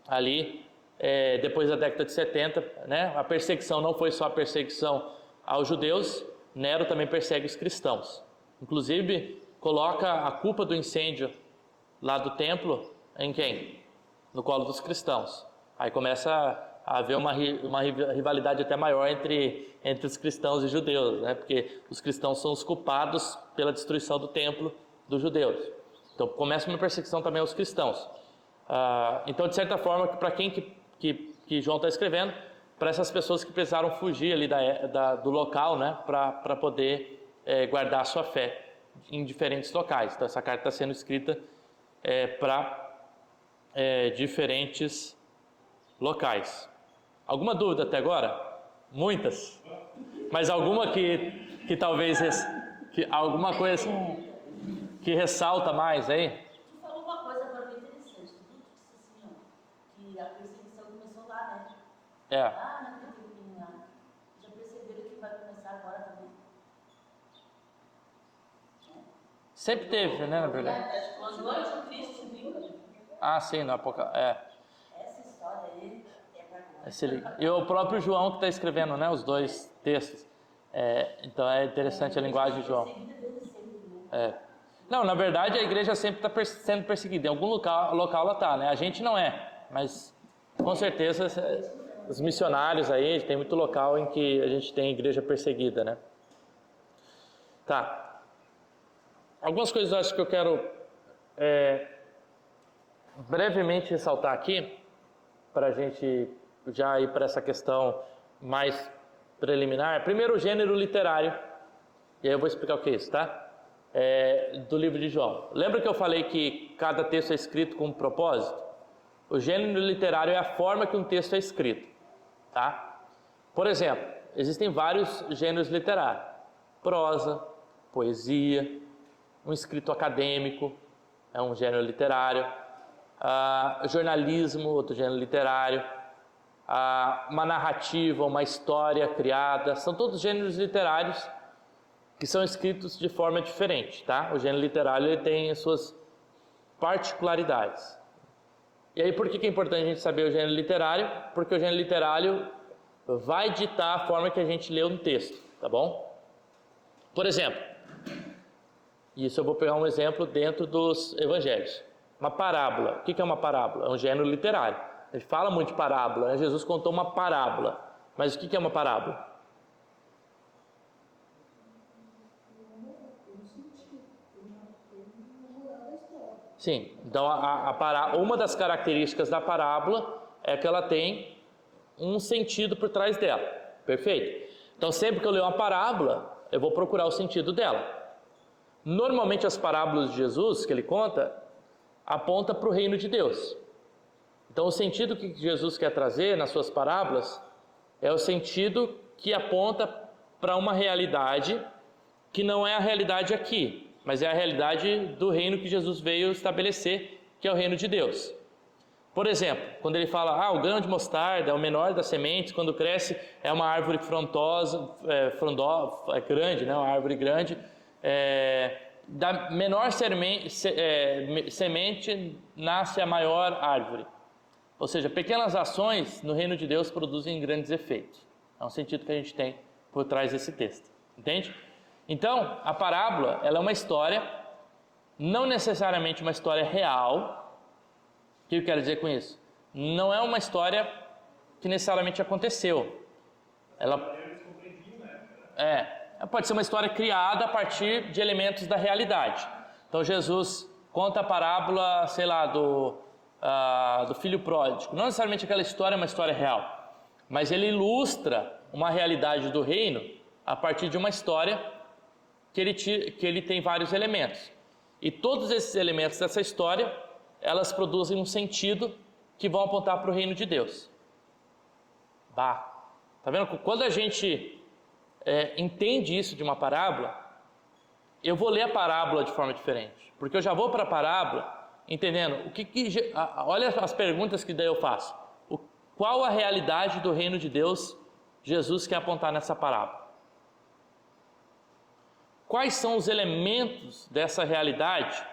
ali, depois da década de 70, né? A perseguição não foi só a perseguição aos judeus, Nero também persegue os cristãos. Inclusive, coloca a culpa do incêndio lá do templo em quem? No colo dos cristãos. Aí começa a haver uma rivalidade até maior entre os cristãos e judeus, né? Porque os cristãos são os culpados pela destruição do templo dos judeus. Então começa uma perseguição também aos cristãos. Então, de certa forma, para quem que João está escrevendo, para essas pessoas que precisaram fugir ali do local, né, para poder guardar a sua fé em diferentes locais. Então, essa carta está sendo escrita para diferentes locais. Alguma dúvida até agora? Muitas. Mas alguma que talvez alguma coisa assim, que ressalta mais aí? Tu falou uma coisa agora bem interessante. Tu disse assim, ó, que a perseguição começou lá, né? Lá naquele tempinho lá. Já perceberam que vai começar agora também? Sempre teve, né, na verdade? Quando o anticristo viu, Sim, no Apocalipse. essa história aí é pra contar. Se liga. E o próprio João que está escrevendo, né, os dois textos. Então é interessante a linguagem de João. Não, na verdade a igreja sempre está sendo perseguida. Em algum local ela está, né? A gente não mas com certeza os missionários aí, tem muito local em que a gente tem igreja perseguida, né? Tá. Algumas coisas eu acho que eu quero brevemente ressaltar aqui, para a gente já ir para essa questão mais preliminar. Primeiro, o gênero literário, e aí eu vou explicar o que é isso, tá? Do livro de João. Lembra que eu falei que cada texto é escrito com um propósito? O gênero literário é a forma que um texto é escrito, tá? Por exemplo, existem vários gêneros literários: prosa, poesia, um escrito acadêmico é um gênero literário, jornalismo, outro gênero literário, uma narrativa, uma história criada, são todos gêneros literários que são escritos de forma diferente, tá? O gênero literário ele tem as suas particularidades. E aí, por que é importante a gente saber o gênero literário? Porque o gênero literário vai ditar a forma que a gente lê um texto, tá bom? Por exemplo, isso eu vou pegar um exemplo dentro dos evangelhos. Uma parábola. O que é uma parábola? É um gênero literário. A gente fala muito de parábola, né? Jesus contou uma parábola. Mas o que é uma parábola? Sim, então uma das características da parábola é que ela tem um sentido por trás dela, perfeito? Então sempre que eu ler uma parábola, eu vou procurar o sentido dela. Normalmente as parábolas de Jesus, que ele conta, aponta para o reino de Deus. Então o sentido que Jesus quer trazer nas suas parábolas é o sentido que aponta para uma realidade que não é a realidade aqui, mas é a realidade do reino que Jesus veio estabelecer, que é o reino de Deus. Por exemplo, quando ele fala, o grão de mostarda é o menor das sementes, quando cresce é uma árvore frondosa, é grande, né? Uma árvore grande, da menor semente nasce a maior árvore. Ou seja, pequenas ações no reino de Deus produzem grandes efeitos. É um sentido que a gente tem por trás desse texto, entende? Então, a parábola, ela é uma história, não necessariamente uma história real. O que eu quero dizer com isso? Não é uma história que necessariamente aconteceu. Ela pode ser uma história criada a partir de elementos da realidade. Então Jesus conta a parábola, sei lá, do filho pródigo. Não necessariamente aquela história é uma história real, mas ele ilustra uma realidade do reino a partir de uma história que ele tem vários elementos. E todos esses elementos dessa história, elas produzem um sentido que vão apontar para o reino de Deus. Tá vendo? Quando a gente entende isso de uma parábola, eu vou ler a parábola de forma diferente, porque eu já vou para a parábola entendendo olha as perguntas que daí eu faço. Qual a realidade do reino de Deus Jesus quer apontar nessa parábola? Quais são os elementos dessa realidade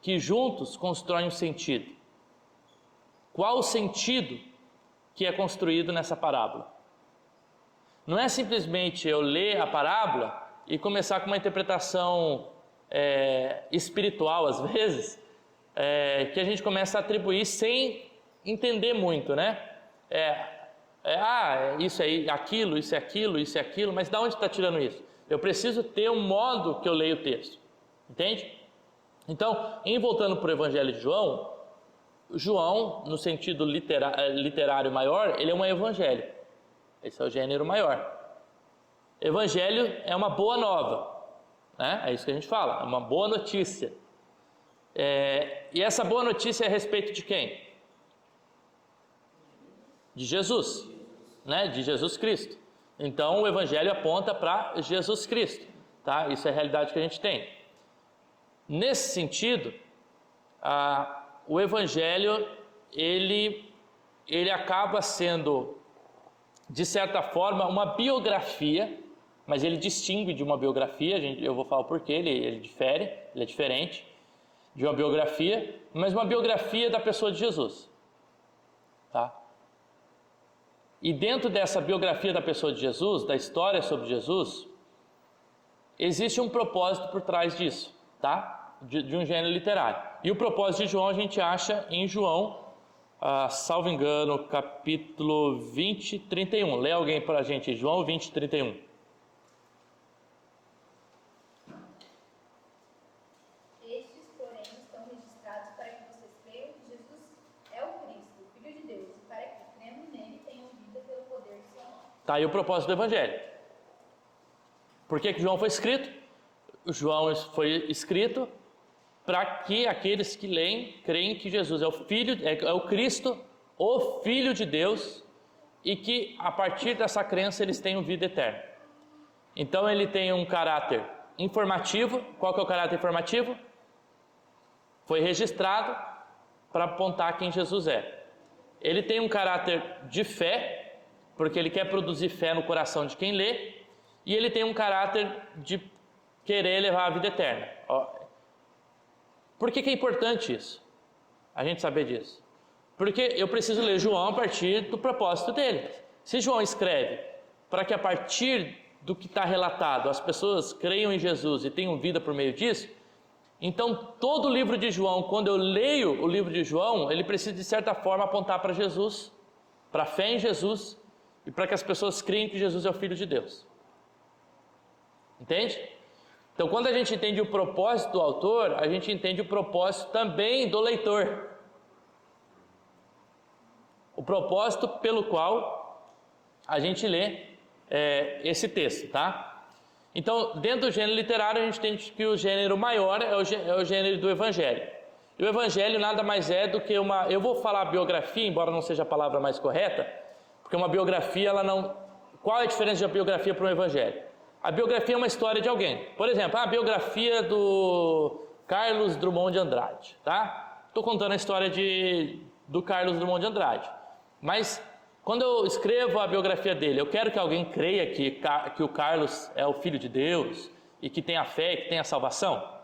que juntos constroem um sentido? Qual o sentido que é construído nessa parábola? Não é simplesmente eu ler a parábola e começar com uma interpretação espiritual, às vezes, que a gente começa a atribuir sem entender muito, né? Isso é aquilo, isso é aquilo, isso é aquilo, mas de onde está tirando isso? Eu preciso ter um modo que eu leio o texto, entende? Então, voltando para o Evangelho de João, no sentido literário maior, ele é um evangelho. Esse é o gênero maior. Evangelho é uma boa nova, né? É isso que a gente fala, é uma boa notícia. E essa boa notícia é a respeito de quem? De Jesus, né? De Jesus Cristo. Então o Evangelho aponta para Jesus Cristo, tá? Isso é a realidade que a gente tem. Nesse sentido, o Evangelho ele acaba sendo, de certa forma, uma biografia, mas ele distingue de uma biografia. Eu vou falar o porquê, ele difere, ele é diferente de uma biografia, mas uma biografia da pessoa de Jesus, tá? E dentro dessa biografia da pessoa de Jesus, da história sobre Jesus, existe um propósito por trás disso, tá? De um gênero literário. E o propósito de João a gente acha em João, salvo engano, capítulo 20, 31. Lê alguém para a gente, João 20, 31. Estes, porém, estão registrados para que vocês creiam que Jesus é o Cristo, o Filho de Deus, e para que, crendo nele, tenham vida pelo poder do seu nome. Tá aí o propósito do Evangelho. Por que João foi escrito? João foi escrito para que aqueles que leem, creem que Jesus é o Filho, é o Cristo, o Filho de Deus, e que a partir dessa crença eles tenham vida eterna. Então ele tem um caráter informativo. Qual que é o caráter informativo? Foi registrado para apontar quem Jesus é. Ele tem um caráter de fé, porque ele quer produzir fé no coração de quem lê, e ele tem um caráter de querer levar a vida eterna. Por que é importante isso? A gente saber disso. Porque eu preciso ler João a partir do propósito dele. Se João escreve para que a partir do que está relatado as pessoas creiam em Jesus e tenham vida por meio disso, então todo o livro de João, quando eu leio o livro de João, ele precisa de certa forma apontar para Jesus, para a fé em Jesus e para que as pessoas creem que Jesus é o Filho de Deus. Entende? Então, quando a gente entende o propósito do autor, a gente entende o propósito também do leitor. O propósito pelo qual a gente lê esse texto, tá? Então, dentro do gênero literário, a gente entende que o gênero maior é o gênero do Evangelho. E o Evangelho nada mais é do que uma... Eu vou falar biografia, embora não seja a palavra mais correta, porque uma biografia, ela não... Qual é a diferença de uma biografia para um Evangelho? A biografia é uma história de alguém. Por exemplo, a biografia do Carlos Drummond de Andrade, tá? Estou contando a história de do Carlos Drummond de Andrade. Mas quando eu escrevo a biografia dele, eu quero que alguém creia que o Carlos é o Filho de Deus e que tenha fé e que tenha salvação?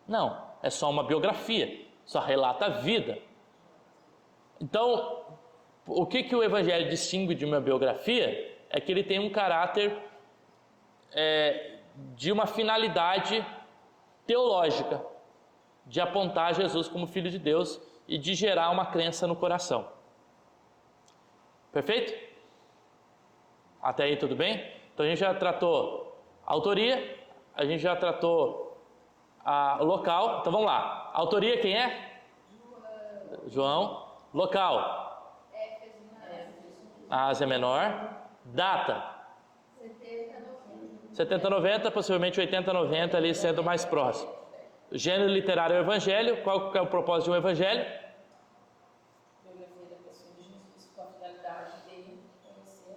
Não, é só uma biografia, só relata a vida. Então, o que o Evangelho distingue de uma biografia é que ele tem um caráter de uma finalidade teológica, de apontar Jesus como Filho de Deus e de gerar uma crença no coração. Perfeito? Até aí tudo bem? Então a gente já tratou a autoria, a gente já tratou o local. Então vamos lá. Autoria quem é? João. Local? Ásia Menor. Data? 70-90, possivelmente 80-90 ali sendo mais próximo. Gênero literário é o Evangelho. Qual que é o propósito de um Evangelho? Biografia da pessoa de Jesus com a finalidade de conhecer,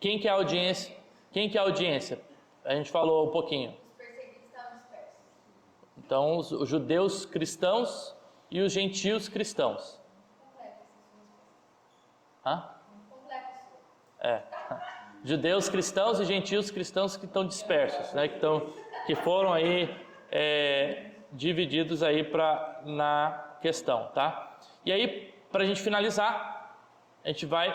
Quem que é a audiência? Quem que é a audiência? A gente falou um pouquinho. Os perseguidos estavam dispersos. Então, os judeus cristãos e os gentios cristãos. Judeus cristãos e gentios cristãos que estão dispersos, né? Que foram aí divididos aí na questão, tá? E aí, para a gente finalizar, a gente vai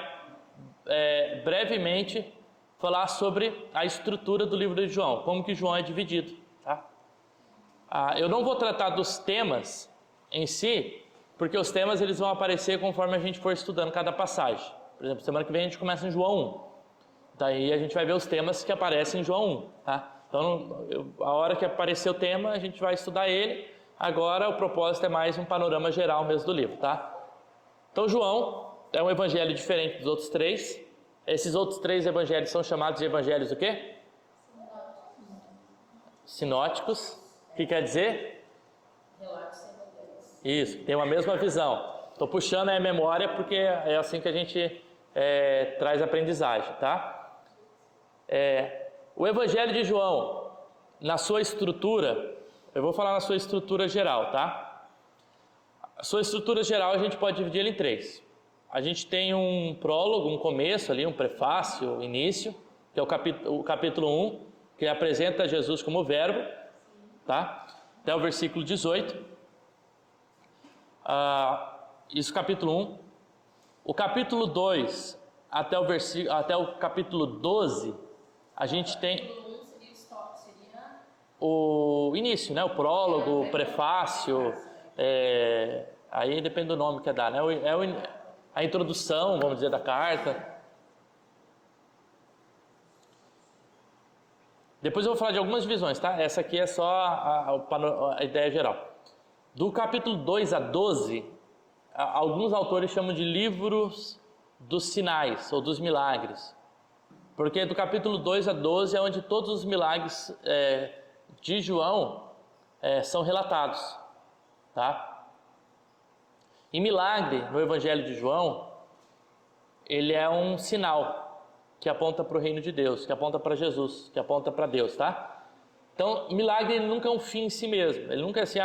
brevemente falar sobre a estrutura do livro de João, como que João é dividido, tá? Eu não vou tratar dos temas em si, porque os temas eles vão aparecer conforme a gente for estudando cada passagem. Por exemplo, semana que vem a gente começa em João 1. Daí a gente vai ver os temas que aparecem em João 1, tá? Então, a hora que aparecer o tema, a gente vai estudar ele. Agora, o propósito é mais um panorama geral mesmo do livro, tá? Então, João é um evangelho diferente dos outros três. Esses outros três evangelhos são chamados de evangelhos o quê? Sinóticos. O que quer dizer? relatos semelhantes. Isso, tem uma mesma visão. Estou puxando a memória porque é assim que a gente traz aprendizagem, tá? O Evangelho de João, na sua estrutura, eu vou falar na sua estrutura geral, tá? A sua estrutura geral a gente pode dividir ele em três. A gente tem um prólogo, um começo ali, um prefácio, início, que é o capítulo 1, que apresenta Jesus como verbo, tá? Até o versículo 18. Isso capítulo 1. O capítulo 2 até o capítulo 12, a gente tem o início, né? O prólogo, o prefácio, aí depende do nome que é dar, né? A introdução, vamos dizer, da carta. Depois eu vou falar de algumas visões, tá? Essa aqui é só a ideia geral. Do capítulo 2 a 12, alguns autores chamam de livros dos sinais ou dos milagres. Porque do capítulo 2 a 12 é onde todos os milagres de João são relatados, tá? E milagre, no Evangelho de João, ele é um sinal que aponta para o reino de Deus, que aponta para Jesus, que aponta para Deus, tá? Então, milagre ele nunca é um fim em si mesmo. Ele nunca é assim,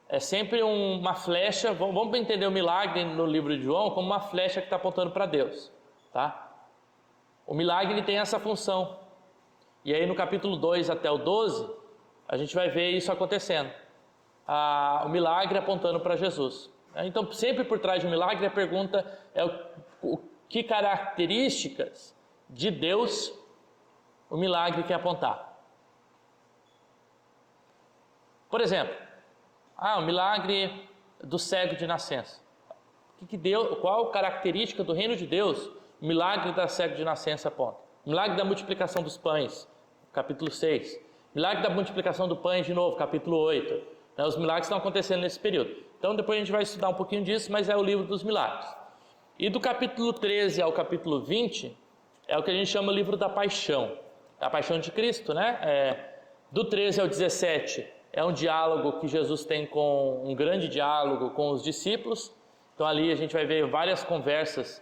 é sempre uma flecha. Vamos entender o milagre no livro de João como uma flecha que está apontando para Deus, tá? O milagre ele tem essa função. E aí no capítulo 2 até o 12, a gente vai ver isso acontecendo. O milagre apontando para Jesus. Então, sempre por trás de um milagre, a pergunta é que características de Deus o milagre quer apontar. Por exemplo, o milagre do cego de nascença. Qual característica do reino de Deus o milagre da cego de nascença aponta? Milagre da multiplicação dos pães, capítulo 6. Milagre da multiplicação do pães de novo, capítulo 8. Os milagres estão acontecendo nesse período. Então depois a gente vai estudar um pouquinho disso, mas é o livro dos milagres. E do capítulo 13 ao capítulo 20, é o que a gente chama o livro da paixão. A paixão de Cristo, né? Do 13 ao 17, é um diálogo que Jesus tem um grande diálogo com os discípulos. Então ali a gente vai ver várias conversas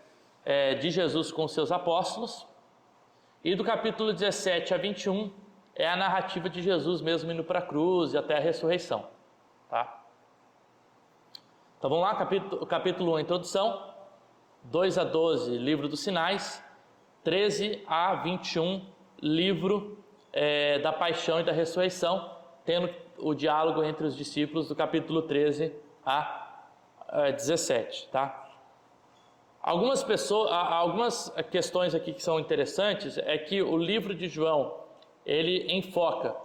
de Jesus com os seus apóstolos. E do capítulo 17 a 21, é a narrativa de Jesus mesmo indo para a cruz e até a ressurreição. Tá? Então vamos lá, capítulo 1, introdução, 2 a 12, livro dos sinais, 13 a 21, livro da paixão e da ressurreição, tendo o diálogo entre os discípulos do capítulo 13 a 17, tá? Algumas questões aqui que são interessantes é que o livro de João, ele enfoca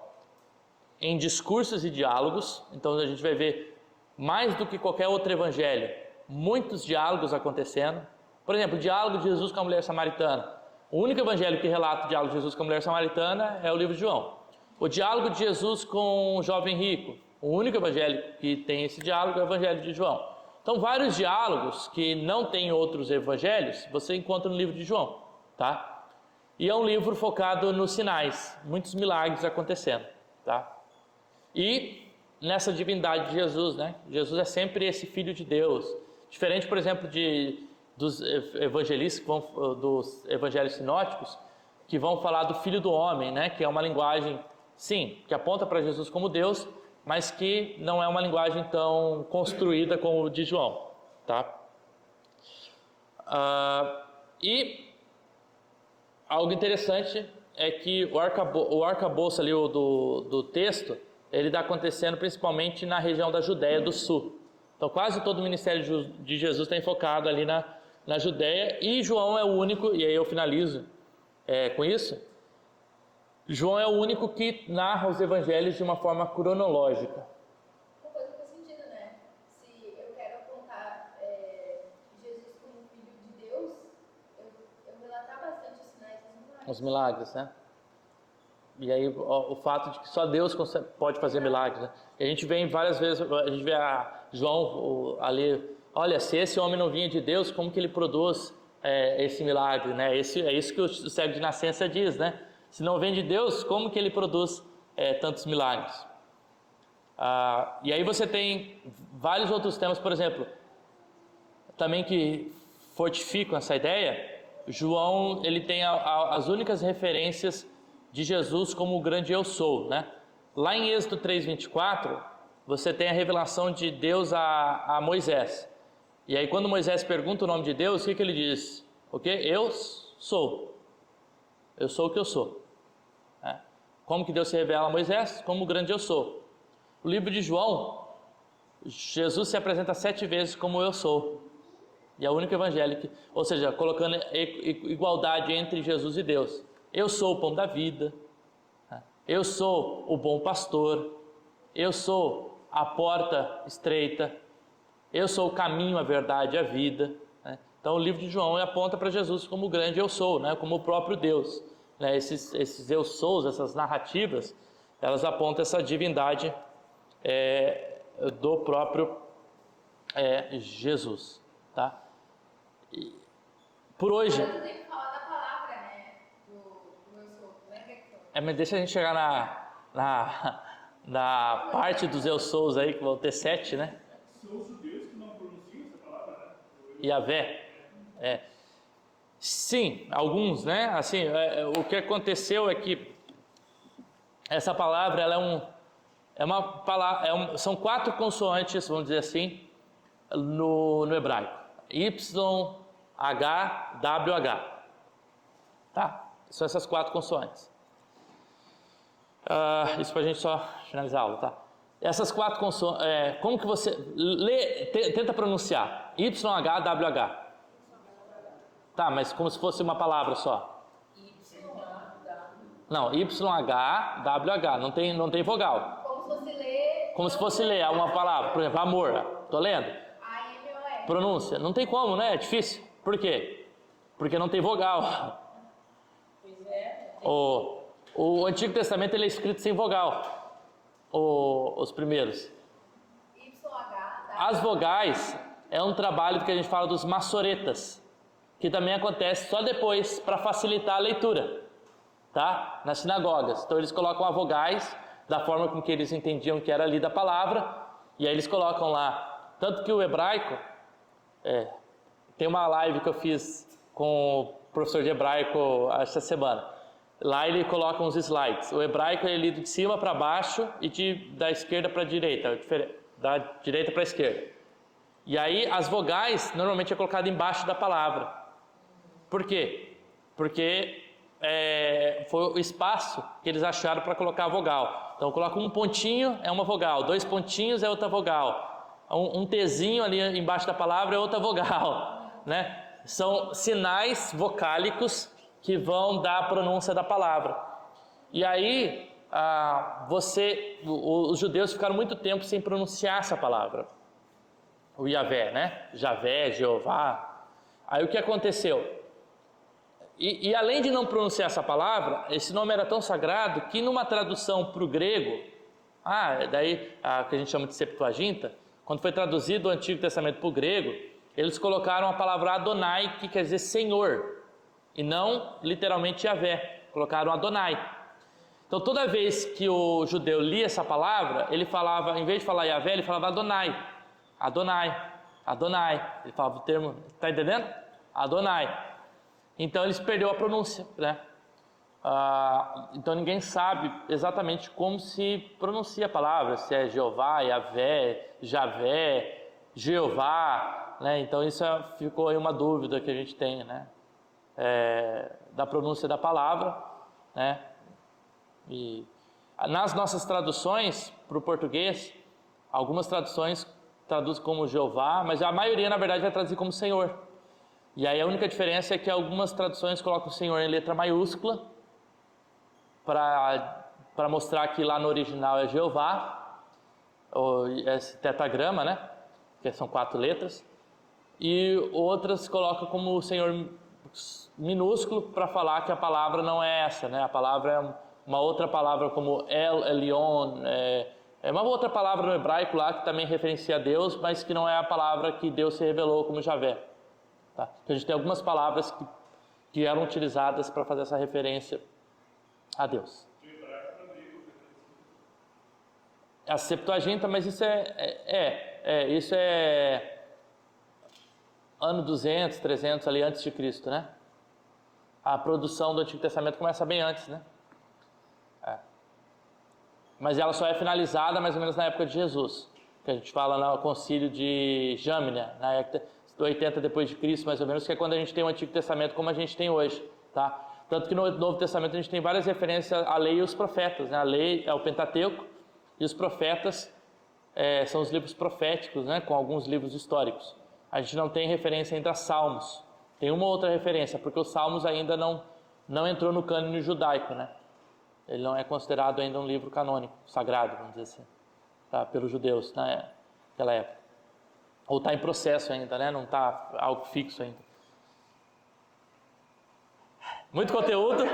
em discursos e diálogos. Então a gente vai ver, mais do que qualquer outro evangelho, muitos diálogos acontecendo. Por exemplo, o diálogo de Jesus com a mulher samaritana. O único evangelho que relata o diálogo de Jesus com a mulher samaritana é o livro de João. O diálogo de Jesus com o jovem rico. O único evangelho que tem esse diálogo é o evangelho de João. Então, vários diálogos que não tem outros evangelhos, você encontra no livro de João, tá? E é um livro focado nos sinais, muitos milagres acontecendo, tá? E nessa divindade de Jesus, né? Jesus é sempre esse Filho de Deus. Diferente, por exemplo, dos evangelistas, dos evangelhos sinóticos, que vão falar do Filho do Homem, né? Que é uma linguagem, sim, que aponta para Jesus como Deus, mas que não é uma linguagem tão construída como o de João, tá? E algo interessante é que o arcabouço ali do texto, ele está acontecendo principalmente na região da Judéia do Sul. Então quase todo o ministério de Jesus está enfocado ali na Judéia, e João é o único, e aí eu finalizo com isso, João é o único que narra os evangelhos de uma forma cronológica. Uma coisa que faz sentido, né? Se eu quero apontar Jesus como Filho de Deus, eu relatar bastante os sinais e os milagres. Os milagres, né? E aí o fato de que só Deus pode fazer milagres, né? E a gente vê várias vezes, a gente vê João ali, olha, se esse homem não vinha de Deus, como que ele produz esse milagre, né? É isso que o cego de nascença diz, né? Se não vem de Deus, como que ele produz tantos milagres? E aí você tem vários outros temas, por exemplo, também que fortificam essa ideia. João, ele tem as únicas referências de Jesus como o grande eu sou, né? Lá em Êxodo 3:24, você tem a revelação de Deus a Moisés. E aí quando Moisés pergunta o nome de Deus, o que ele diz? O quê? Eu sou. Eu sou o que eu sou. Como que Deus se revela a Moisés? Como o grande eu sou. O livro de João, Jesus se apresenta 7 vezes como eu sou. E é o único evangelho ou seja, colocando igualdade entre Jesus e Deus. Eu sou o pão da vida. Eu sou o bom pastor. Eu sou a porta estreita. Eu sou o caminho, a verdade e a vida. Então o livro de João aponta para Jesus como o grande eu sou, né? Como o próprio Deus. Esses eu sous, essas narrativas, elas apontam essa divindade do próprio Jesus, tá? E, por hoje... Agora tu tem que falar da palavra, né? Do eu sou. mas deixa a gente chegar na parte dos eu sous aí, que vão ter 7, né? São os judeus que não pronunciam essa palavra, né? Yavé. Sim, alguns, né? Assim, o que aconteceu é que essa palavra, ela é uma palavra, são 4 consoantes, vamos dizer assim, no hebraico. Y, H, W, H. Tá? São essas 4 consoantes. Isso pra gente só finalizar a aula, tá? Essas 4 consoantes, como que você tenta pronunciar? Y, H, W, H. Tá, mas como se fosse uma palavra só. Não, YH, WH, não tem vogal. Como se fosse ler uma palavra, por exemplo, amor. Tô lendo? A-M-O-R. Pronúncia. Não tem como, né? É difícil. Por quê? Porque não tem vogal. O Antigo Testamento ele é escrito sem vogal. Os primeiros. As vogais é um trabalho que a gente fala dos maçoretas, que também acontece só depois para facilitar a leitura, tá? Nas sinagogas. Então eles colocam as vogais da forma com que eles entendiam que era lida a palavra, e aí eles colocam lá. Tanto que o hebraico, tem uma live que eu fiz com o professor de hebraico essa semana. Lá ele coloca uns slides. O hebraico é lido de cima para baixo e da esquerda para a direita, da direita para a esquerda. E aí as vogais normalmente é colocado embaixo da palavra. Por quê? Porque foi o espaço que eles acharam para colocar a vogal. Então coloca um pontinho é uma vogal, 2 pontinhos é outra vogal, um Tzinho ali embaixo da palavra é outra vogal, né? São sinais vocálicos que vão dar a pronúncia da palavra. E aí os judeus ficaram muito tempo sem pronunciar essa palavra, o Yahvé, né? Javé, Jeová. Aí o que aconteceu? E além de não pronunciar essa palavra, esse nome era tão sagrado que numa tradução para o grego, que a gente chama de Septuaginta, quando foi traduzido o Antigo Testamento para o grego, eles colocaram a palavra Adonai, que quer dizer Senhor, e não literalmente Yahvé, colocaram Adonai. Então toda vez que o judeu lia essa palavra, ele falava, em vez de falar Yahvé, ele falava Adonai, Adonai, Adonai, ele falava o termo, está entendendo? Adonai. Então eles perderam a pronúncia, né? Então ninguém sabe exatamente como se pronuncia a palavra, se é Jeová, Yahvé, Javé, Jeová, né? Então isso ficou aí uma dúvida que a gente tem, né? Da pronúncia da palavra, né? E nas nossas traduções para o português, algumas traduções traduzem como Jeová, mas a maioria na verdade vai traduzir como Senhor. E aí a única diferença é que algumas traduções colocam o Senhor em letra maiúscula para mostrar que lá no original é Jeová, ou esse tetagrama, né? Que são 4 letras. E outras colocam como o Senhor minúsculo para falar que a palavra não é essa, né? A palavra é uma outra palavra como El Elyon, é uma outra palavra no hebraico lá que também referencia a Deus, mas que não é a palavra que Deus se revelou como Javé. Tá? Então a gente tem algumas palavras que eram utilizadas para fazer essa referência a Deus. A Septuaginta, mas isso isso é ano 200, 300 ali antes de Cristo, né? A produção do Antigo Testamento começa bem antes, né? Mas ela só é finalizada mais ou menos na época de Jesus, que a gente fala no concílio de Jâmnia, na época 80 depois de Cristo, mais ou menos, que é quando a gente tem o Antigo Testamento como a gente tem hoje, tá? Tanto que no Novo Testamento a gente tem várias referências à lei e os profetas, né? A lei é o Pentateuco e os profetas são os livros proféticos, né? Com alguns livros históricos. A gente não tem referência ainda a Salmos. Tem uma outra referência, porque os Salmos ainda não entrou no cânone judaico, né? Ele não é considerado ainda um livro canônico, sagrado, vamos dizer assim, tá? Pelos judeus naquela época. Ou está em processo ainda, né? Não está algo fixo ainda. Muito conteúdo.